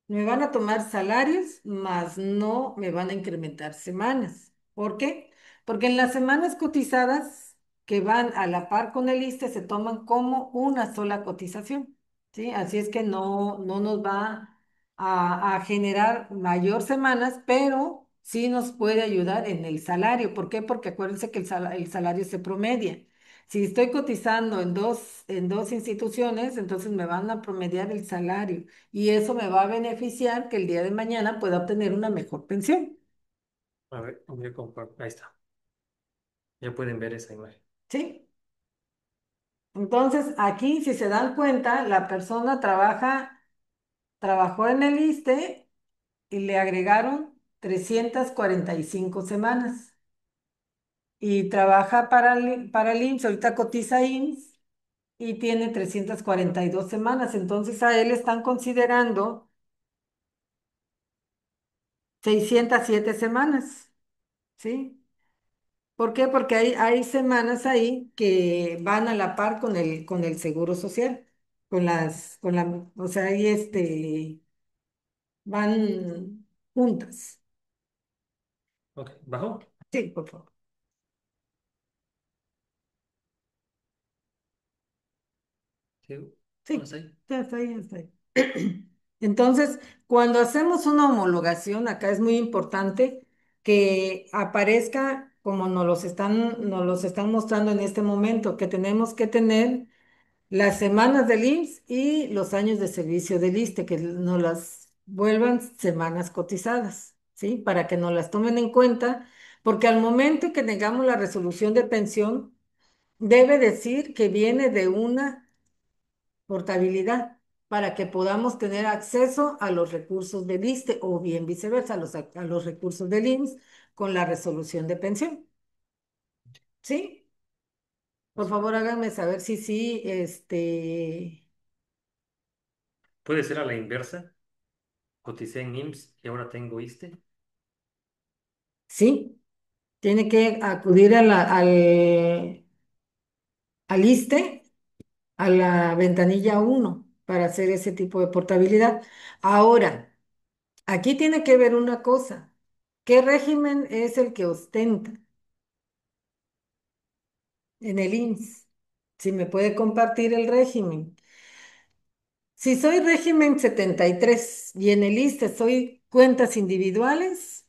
me van a tomar salarios, mas no me van a incrementar semanas. ¿Por qué? Porque en las semanas cotizadas que van a la par con el ISSSTE se toman como una sola cotización, ¿sí? Así es que no nos va a generar mayor semanas, pero sí nos puede ayudar en el salario. ¿Por qué? Porque acuérdense que el salario se promedia. Si estoy cotizando en dos instituciones, entonces me van a promediar el salario y eso me va a beneficiar que el día de mañana pueda obtener una mejor pensión, A ver, voy a ahí está. Ya pueden ver esa imagen. ¿sí? Entonces, aquí, si se dan cuenta, la persona trabajó en el ISSSTE y le agregaron 345 semanas y trabaja para el IMSS, ahorita cotiza IMSS y tiene 342 semanas, entonces a él están considerando 607 semanas, ¿sí? ¿Por qué? Porque hay semanas ahí que van a la par con el seguro social, o sea, ahí van juntas. Ok, ¿bajo? Sí, por favor. Sí. Sí, ¿Hasta ahí? ya está ahí, ya está ahí. Entonces, cuando hacemos una homologación, acá es muy importante que aparezca como nos los están mostrando en este momento, que tenemos que tener las semanas del IMSS y los años de servicio del ISSSTE, que nos las vuelvan semanas cotizadas, ¿sí? Para que nos las tomen en cuenta, porque al momento que tengamos la resolución de pensión, debe decir que viene de una portabilidad para que podamos tener acceso a los recursos del ISSSTE o bien viceversa, a los recursos del IMSS con la resolución de pensión, ¿sí? Por favor, háganme saber si sí, Puede ser a la inversa. Coticé en IMSS y ahora tengo ISSSTE. sí. Tiene que acudir al ISSSTE, a la ventanilla uno para hacer ese tipo de portabilidad. Ahora, aquí tiene que ver una cosa. ¿Qué régimen es el que ostenta en el IMSS? Si me puede compartir el régimen. Si soy régimen 73 y en el ISSSTE soy cuentas individuales,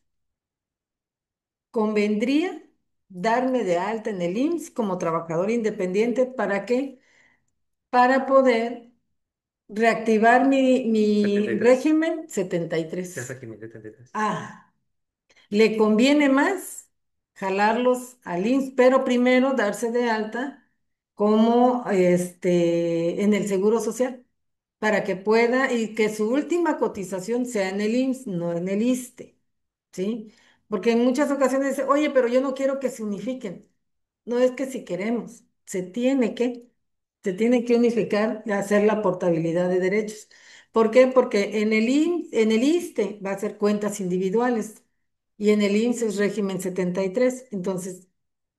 convendría darme de alta en el IMSS como trabajador independiente. ¿Para qué? Para poder reactivar Setenta mi y tres. régimen 73. Es régimen 73. Ah, le conviene más jalarlos al IMSS, pero primero darse de alta como en el Seguro Social, para que pueda y que su última cotización sea en el IMSS, no en el ISSSTE, ¿sí? Porque en muchas ocasiones dice, oye, pero yo no quiero que se unifiquen. No es que si queremos, se tiene que unificar y hacer la portabilidad de derechos. ¿Por qué? Porque en el ISSSTE va a ser cuentas individuales y en el IMSS es régimen 73. Entonces,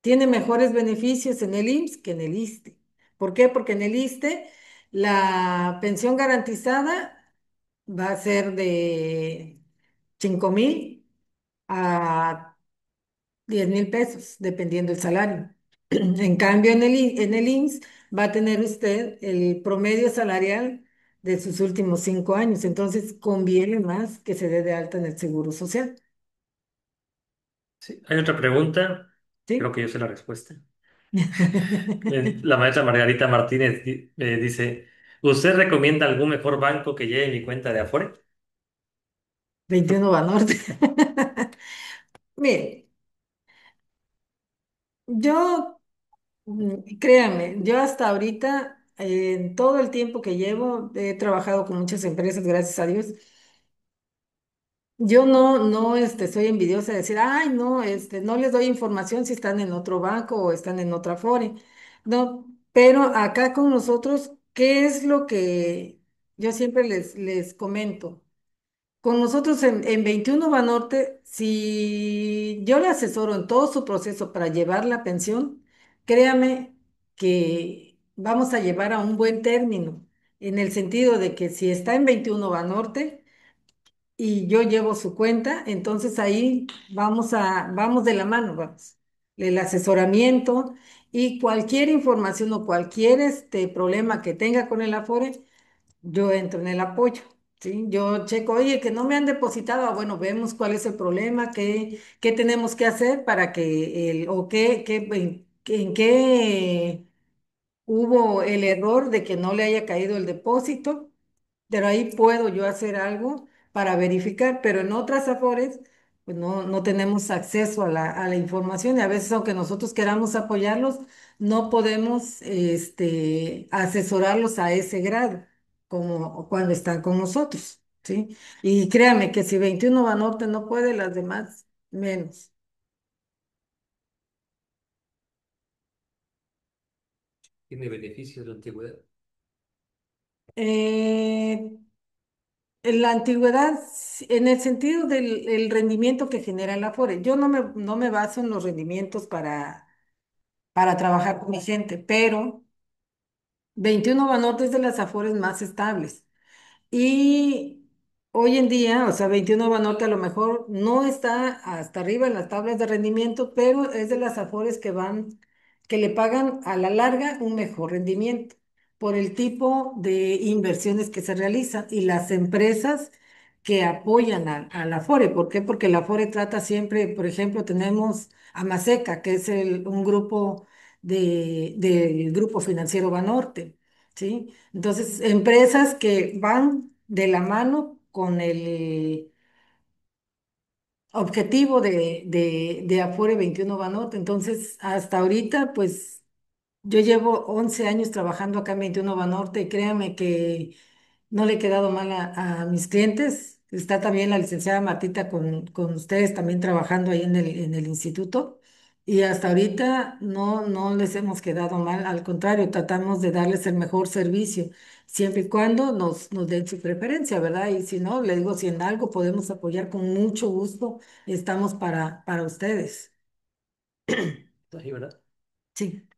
tiene mejores beneficios en el IMSS que en el ISSSTE. ¿Por qué? Porque en el ISSSTE la pensión garantizada va a ser de 5,000 a 10,000 pesos, dependiendo el salario. En cambio, en el IMSS va a tener usted el promedio salarial de sus últimos 5 años. Entonces, conviene más que se dé de alta en el Seguro Social. Sí. Hay otra pregunta. Creo ¿Sí? que yo sé la respuesta. La maestra Margarita Martínez dice, ¿usted recomienda algún mejor banco que lleve mi cuenta de Afore? 21 Banorte. Mire, yo, créame, yo hasta ahorita, en todo el tiempo que llevo, he trabajado con muchas empresas, gracias a Dios. Yo no, soy envidiosa de decir, ay, no, no les doy información si están en otro banco o están en otra Afore. No, pero acá con nosotros, ¿qué es lo que yo siempre les comento. Con nosotros en 21 Banorte, si yo le asesoro en todo su proceso para llevar la pensión, créame que vamos a llevar a un buen término, en el sentido de que si está en 21 Banorte y yo llevo su cuenta, entonces ahí vamos de la mano, vamos. El asesoramiento y cualquier información o cualquier problema que tenga con el Afore, yo entro en el apoyo, ¿sí? Yo checo, oye, que no me han depositado, bueno, vemos cuál es el problema, qué tenemos que hacer para que o en qué hubo el error de que no le haya caído el depósito, pero ahí puedo yo hacer algo para verificar, pero en otras Afores, pues no tenemos acceso a la información y a veces aunque nosotros queramos apoyarlos, no podemos asesorarlos a ese grado, como cuando están con nosotros, ¿sí? Y créame que si 21 Banorte no puede, las demás menos. Tiene beneficios de la antigüedad. Eh, En la antigüedad, en el sentido del el rendimiento que genera el Afore, yo no me baso en los rendimientos para trabajar con mi gente, pero 21 Banorte es de las Afores más estables. Y hoy en día, o sea, 21 Banorte a lo mejor no está hasta arriba en las tablas de rendimiento, pero es de las Afores que le pagan a la larga un mejor rendimiento por el tipo de inversiones que se realizan y las empresas que apoyan al Afore. ¿Por qué? Porque el Afore trata siempre, por ejemplo, tenemos a Maseca, que es un grupo del Grupo Financiero Banorte. ¿Sí? Entonces, empresas que van de la mano con el objetivo de Afore 21 Banorte. Entonces, hasta ahorita, pues yo llevo 11 años trabajando acá en 21 Banorte y créanme que no le he quedado mal a mis clientes. Está también la licenciada Martita con ustedes también trabajando ahí en el instituto. Y hasta ahorita no les hemos quedado mal, al contrario, tratamos de darles el mejor servicio, siempre y cuando nos den su preferencia, ¿verdad? Y si no, le digo, si en algo podemos apoyar con mucho gusto, estamos para ustedes. Ahí, ¿verdad? Sí.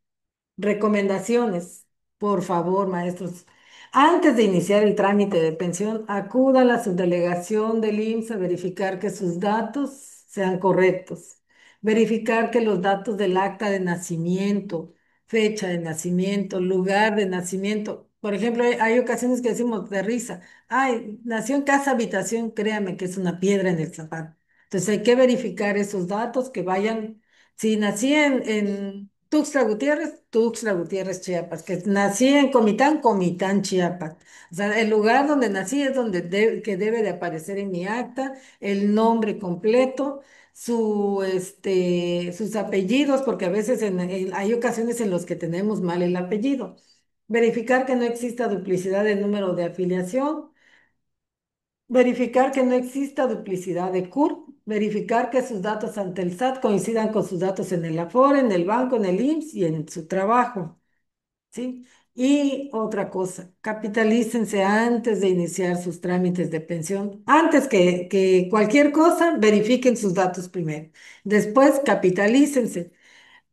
Recomendaciones, por favor, maestros. Antes de iniciar el trámite de pensión, acuda a la subdelegación del IMSS a verificar que sus datos sean correctos. Verificar que los datos del acta de nacimiento, fecha de nacimiento, lugar de nacimiento. Por ejemplo, hay ocasiones que decimos de risa, ay, nació en casa habitación, créame que es una piedra en el zapato. Entonces hay que verificar esos datos que vayan. Si nací en Tuxtla Gutiérrez, Chiapas. Que nací en Comitán, Comitán, Chiapas. O sea, el lugar donde nací es donde que debe de aparecer en mi acta, el nombre completo, sus apellidos, porque a veces hay ocasiones en las que tenemos mal el apellido. Verificar que no exista duplicidad de número de afiliación. Verificar que no exista duplicidad de CURP, verificar que sus datos ante el SAT coincidan con sus datos en el Afore, en el banco, en el IMSS y en su trabajo, ¿sí? Y otra cosa, capitalícense antes de iniciar sus trámites de pensión. Antes que cualquier cosa, verifiquen sus datos primero. Después, capitalícense,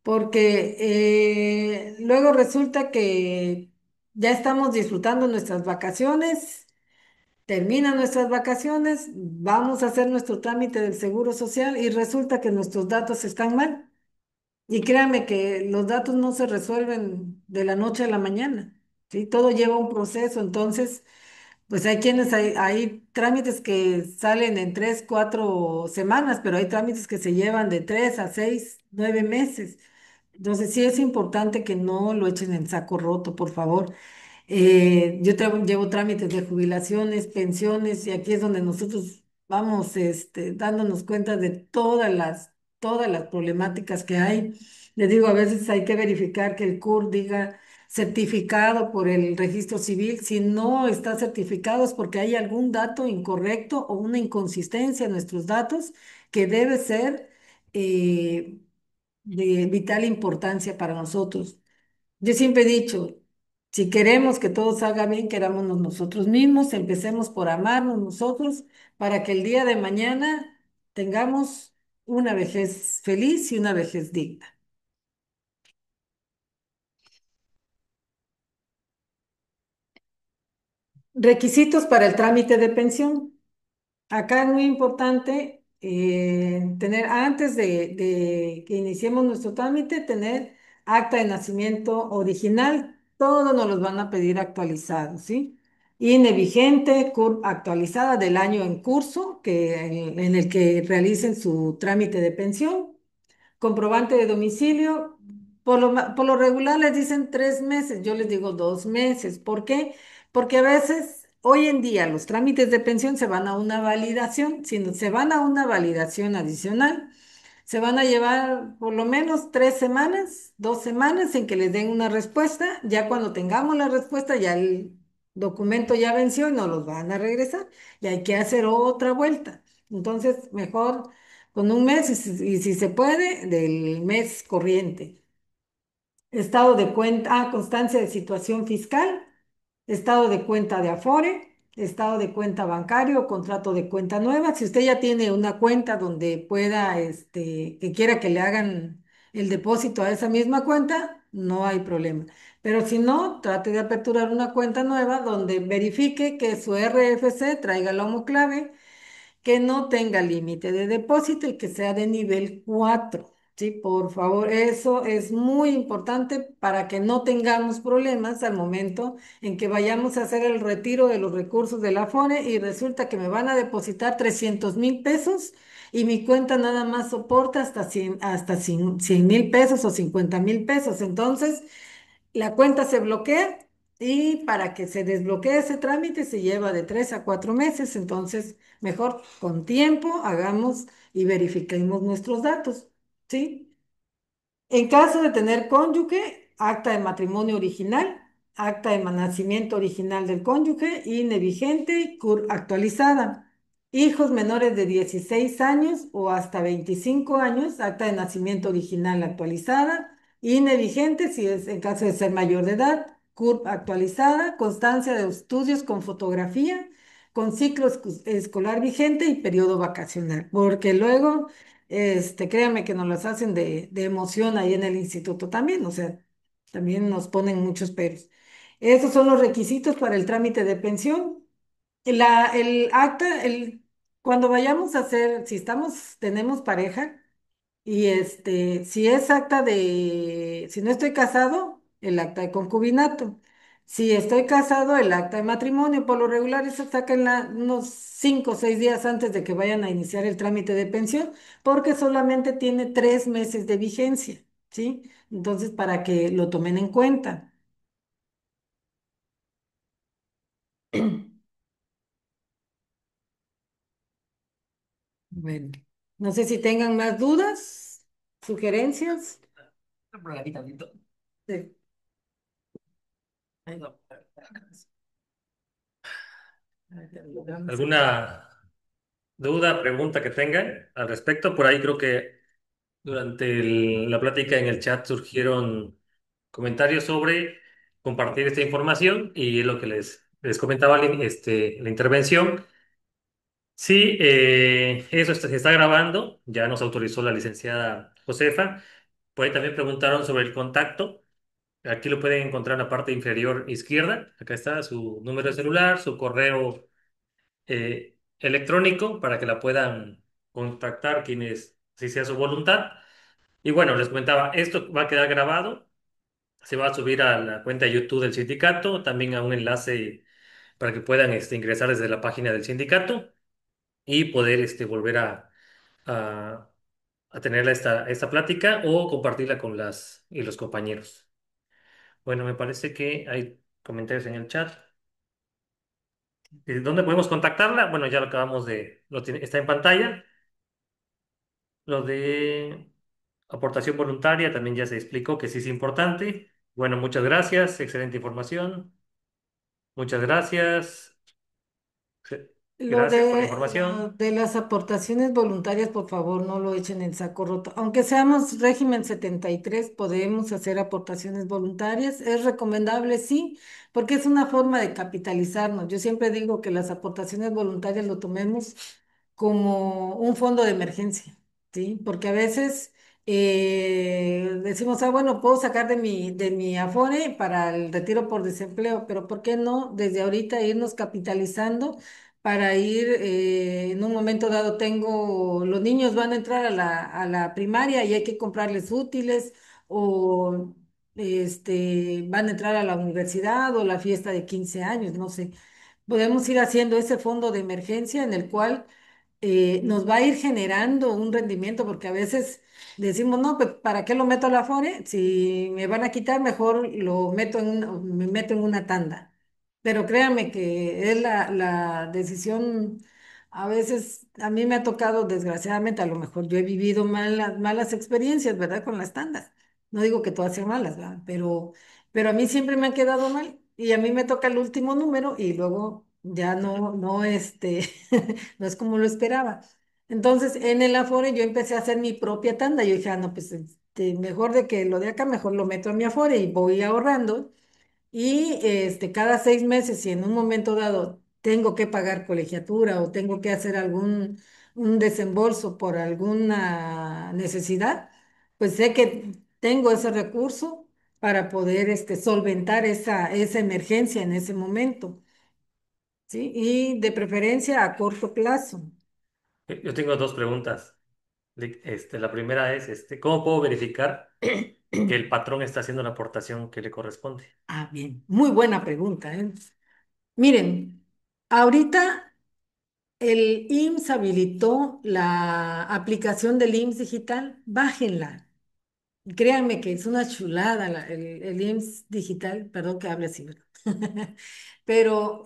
porque luego resulta que ya estamos disfrutando nuestras vacaciones. Terminan nuestras vacaciones, vamos a hacer nuestro trámite del seguro social y resulta que nuestros datos están mal. Y créanme que los datos no se resuelven de la noche a la mañana, ¿sí? Todo lleva un proceso, entonces, pues hay trámites que salen en 3, 4 semanas, pero hay trámites que se llevan de 3 a 6, 9 meses. Entonces, sí es importante que no lo echen en saco roto, por favor. Llevo trámites de jubilaciones, pensiones, y aquí es donde nosotros vamos dándonos cuenta de todas las problemáticas que hay. Les digo, a veces hay que verificar que el CUR diga certificado por el registro civil. Si no está certificado es porque hay algún dato incorrecto o una inconsistencia en nuestros datos que debe ser de vital importancia para nosotros. Yo siempre he dicho, Si queremos que todo salga bien, querámonos nosotros mismos, empecemos por amarnos nosotros para que el día de mañana tengamos una vejez feliz y una vejez digna. Requisitos para el trámite de pensión. Acá es muy importante tener, antes de que iniciemos nuestro trámite, tener acta de nacimiento original. Todos nos los van a pedir actualizados, ¿sí? INE vigente, CURP actualizada del año en curso, en el que realicen su trámite de pensión. Comprobante de domicilio, por lo regular les dicen 3 meses, yo les digo 2 meses. ¿Por qué? Porque a veces, hoy en día, los trámites de pensión se van a una validación, si no- se van a una validación adicional, se van a llevar por lo menos 3 semanas, 2 semanas en que les den una respuesta. Ya cuando tengamos la respuesta, ya el documento ya venció y nos los van a regresar y hay que hacer otra vuelta. Entonces, mejor con un mes y si se puede, del mes corriente. Estado de cuenta, constancia de situación fiscal, estado de cuenta de Afore, estado de cuenta bancario, contrato de cuenta nueva. Si usted ya tiene una cuenta donde pueda, que quiera que le hagan el depósito a esa misma cuenta, no hay problema. Pero si no, trate de aperturar una cuenta nueva donde verifique que su RFC traiga la homoclave, que no tenga límite de depósito y que sea de nivel 4. Sí, por favor, eso es muy importante para que no tengamos problemas al momento en que vayamos a hacer el retiro de los recursos de la FORE y resulta que me van a depositar 300,000 pesos y mi cuenta nada más soporta hasta 100,000 pesos o 50,000 pesos. Entonces, la cuenta se bloquea y para que se desbloquee ese trámite se lleva de 3 a 4 meses. Entonces, mejor con tiempo hagamos y verifiquemos nuestros datos, ¿sí? En caso de tener cónyuge, acta de matrimonio original, acta de nacimiento original del cónyuge, INE vigente y CUR actualizada. Hijos menores de 16 años o hasta 25 años, acta de nacimiento original actualizada, INE vigente si es en caso de ser mayor de edad, CURP actualizada, constancia de estudios con fotografía, con ciclo escolar vigente y periodo vacacional, porque luego créanme que nos las hacen de emoción ahí en el instituto también, o sea, también nos ponen muchos peros. Esos son los requisitos para el trámite de pensión. El acta, cuando vayamos a hacer, si tenemos pareja, y si es si no estoy casado, el acta de concubinato. Si estoy casado, el acta de matrimonio. Por lo regular, eso sacan unos 5 o 6 días antes de que vayan a iniciar el trámite de pensión, porque solamente tiene 3 meses de vigencia, ¿sí? Entonces, para que lo tomen en cuenta. Bueno, no sé si tengan más dudas, sugerencias. Por aquí tantito. Sí. Ahí no. ¿Alguna duda, pregunta que tengan al respecto? Por ahí creo que durante la plática en el chat surgieron comentarios sobre compartir esta información y lo que les comentaba la intervención. Sí, eso se está grabando, ya nos autorizó la licenciada Josefa. Por ahí también preguntaron sobre el contacto. Aquí lo pueden encontrar en la parte inferior izquierda. Acá está su número de celular, su correo electrónico para que la puedan contactar quienes, si sea su voluntad. Y bueno, les comentaba, esto va a quedar grabado, se va a subir a la cuenta de YouTube del sindicato, también a un enlace para que puedan ingresar desde la página del sindicato y poder volver a, a tener esta plática o compartirla con las y los compañeros. Bueno, me parece que hay comentarios en el chat. ¿Dónde podemos contactarla? Bueno, ya lo acabamos está en pantalla. Lo de aportación voluntaria también ya se explicó que sí es importante. Bueno, muchas gracias, excelente información. Muchas gracias. Gracias por la información. Lo de las aportaciones voluntarias, por favor, no lo echen en saco roto. Aunque seamos régimen 73, podemos hacer aportaciones voluntarias. Es recomendable, sí, porque es una forma de capitalizarnos. Yo siempre digo que las aportaciones voluntarias lo tomemos como un fondo de emergencia, ¿sí? Porque a veces decimos, ah, bueno, puedo sacar de mi Afore para el retiro por desempleo, pero ¿por qué no desde ahorita irnos capitalizando? Para ir, en un momento dado tengo, los niños van a entrar a la primaria y hay que comprarles útiles o van a entrar a la universidad o la fiesta de 15 años, no sé. Podemos ir haciendo ese fondo de emergencia en el cual nos va a ir generando un rendimiento, porque a veces decimos, no, pues ¿para qué lo meto a la Afore? Si me van a quitar, mejor lo meto me meto en una tanda. Pero créanme que es la decisión, a veces a mí me ha tocado, desgraciadamente, a lo mejor yo he vivido malas experiencias, ¿verdad? Con las tandas. No digo que todas sean malas, ¿verdad? Pero a mí siempre me han quedado mal y a mí me toca el último número y luego ya no es como lo esperaba. Entonces, en el Afore yo empecé a hacer mi propia tanda. Yo dije, ah, no, pues mejor de que lo de acá, mejor lo meto en mi Afore y voy ahorrando. Y cada 6 meses, si en un momento dado tengo que pagar colegiatura o tengo que hacer un desembolso por alguna necesidad, pues sé que tengo ese recurso para poder solventar esa emergencia en ese momento, ¿sí? Y de preferencia a corto plazo. Yo tengo dos preguntas. La primera es, ¿cómo puedo verificar que el patrón está haciendo la aportación que le corresponde? Ah, bien, muy buena pregunta, ¿eh? Miren, ahorita el IMSS habilitó la aplicación del IMSS digital, bájenla. Créanme que es una chulada el IMSS digital, perdón que hable así, ¿verdad? Pero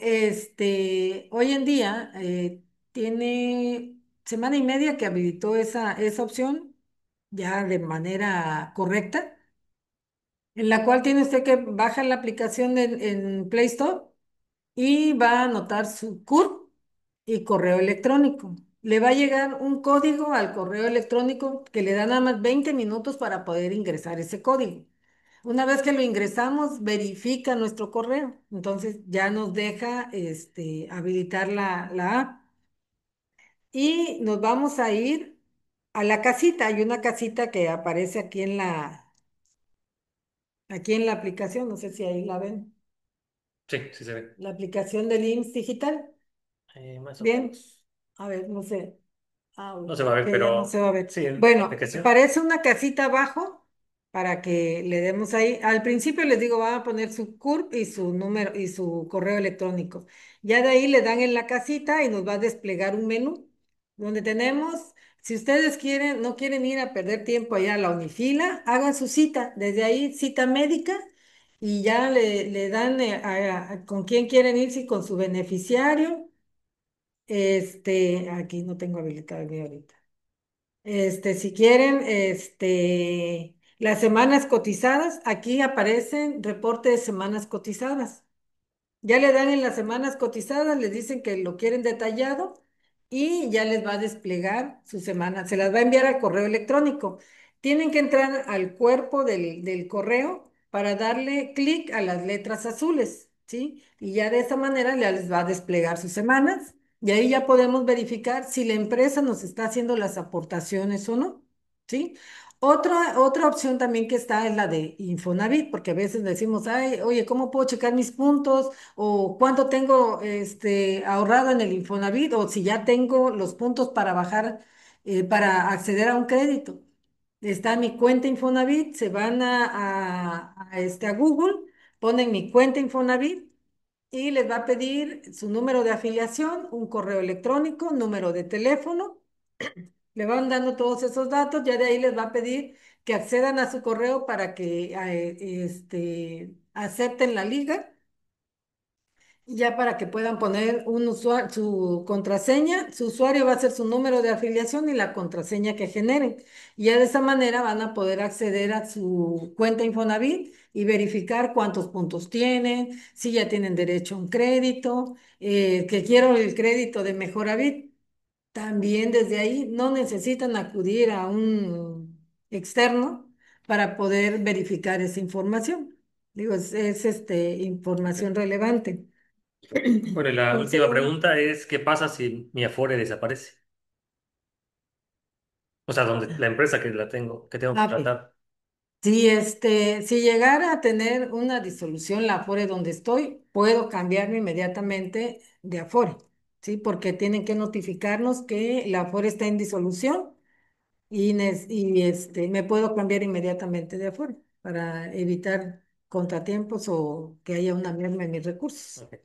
hoy en día tiene semana y media que habilitó esa opción ya de manera correcta, en la cual tiene usted que bajar la aplicación en Play Store y va a anotar su CURP y correo electrónico. Le va a llegar un código al correo electrónico que le da nada más 20 minutos para poder ingresar ese código. Una vez que lo ingresamos, verifica nuestro correo. Entonces ya nos deja habilitar la app y nos vamos a ir a la casita. Hay una casita que aparece aquí en la aplicación. No sé si ahí la ven. Sí, sí se ve. La aplicación del IMSS digital. Más o Bien, menos. a ver, no sé. No se va a Ok, ver, ya no se pero va a ver. sí, en la Bueno, aplicación. parece una casita abajo para que le demos ahí. Al principio les digo, van a poner su CURP y su número y su correo electrónico. Ya de ahí le dan en la casita y nos va a desplegar un menú donde tenemos, si ustedes quieren, no quieren ir a perder tiempo allá a la Unifila, hagan su cita. Desde ahí, cita médica y ya le dan con quién quieren ir, si con su beneficiario. Aquí no tengo habilitado el mío ahorita. Si quieren, las semanas cotizadas, aquí aparecen reporte de semanas cotizadas. Ya le dan en las semanas cotizadas, les dicen que lo quieren detallado y ya les va a desplegar su semana. Se las va a enviar al correo electrónico. Tienen que entrar al cuerpo del correo para darle clic a las letras azules, ¿sí? Y ya de esa manera ya les va a desplegar sus semanas y ahí ya podemos verificar si la empresa nos está haciendo las aportaciones o no, ¿sí? Otra opción también que está es la de Infonavit, porque a veces decimos, ay, oye, ¿cómo puedo checar mis puntos? O cuánto tengo ahorrado en el Infonavit, o si ya tengo los puntos para bajar, para acceder a un crédito. Está mi cuenta Infonavit, se van a Google, ponen mi cuenta Infonavit y les va a pedir su número de afiliación, un correo electrónico, número de teléfono. Le van dando todos esos datos, ya de ahí les va a pedir que accedan a su correo para que acepten la liga, ya para que puedan poner un usuario, su contraseña. Su usuario va a ser su número de afiliación y la contraseña que generen. Y ya de esa manera van a poder acceder a su cuenta Infonavit y verificar cuántos puntos tienen, si ya tienen derecho a un crédito, que quiero el crédito de Mejoravit. También desde ahí no necesitan acudir a un externo para poder verificar esa información. Digo, información relevante. Bueno, y la última Entonces, pregunta es, ¿qué pasa si mi Afore desaparece? O sea, donde la empresa que tengo que ok. tratar. Si llegara a tener una disolución la Afore donde estoy, puedo cambiarme inmediatamente de Afore, ¿sí? Porque tienen que notificarnos que la Afore está en disolución y me puedo cambiar inmediatamente de Afore para evitar contratiempos o que haya una merma en mis recursos. Ok.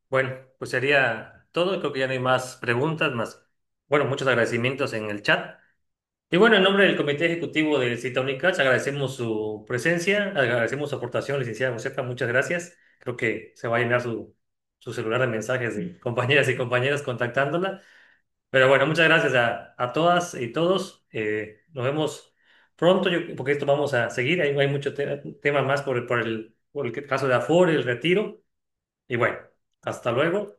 Bueno, pues sería todo. Creo que ya no hay más preguntas, más, bueno, muchos agradecimientos en el chat. Y bueno, en nombre del Comité Ejecutivo de Cita Unicach, agradecemos su presencia, agradecemos su aportación, licenciada Josefa, muchas gracias. Creo que se va a llenar su celular de mensajes de compañeras y compañeras contactándola. Pero bueno, muchas gracias a todas y todos. Nos vemos pronto, porque esto vamos a seguir. Hay mucho tema más por el caso de Afore, el retiro. Y bueno, hasta luego.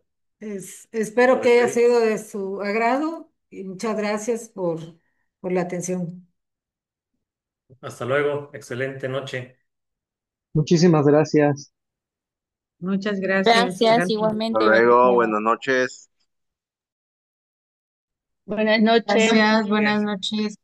Espero Nos que haya despedimos. sido de su agrado y muchas gracias por la atención. Hasta luego. Excelente noche. Muchísimas gracias. Muchas gracias. Gracias, Hasta igualmente, buen luego, día. buenas noches. Buenas noches. Gracias, buenas noches.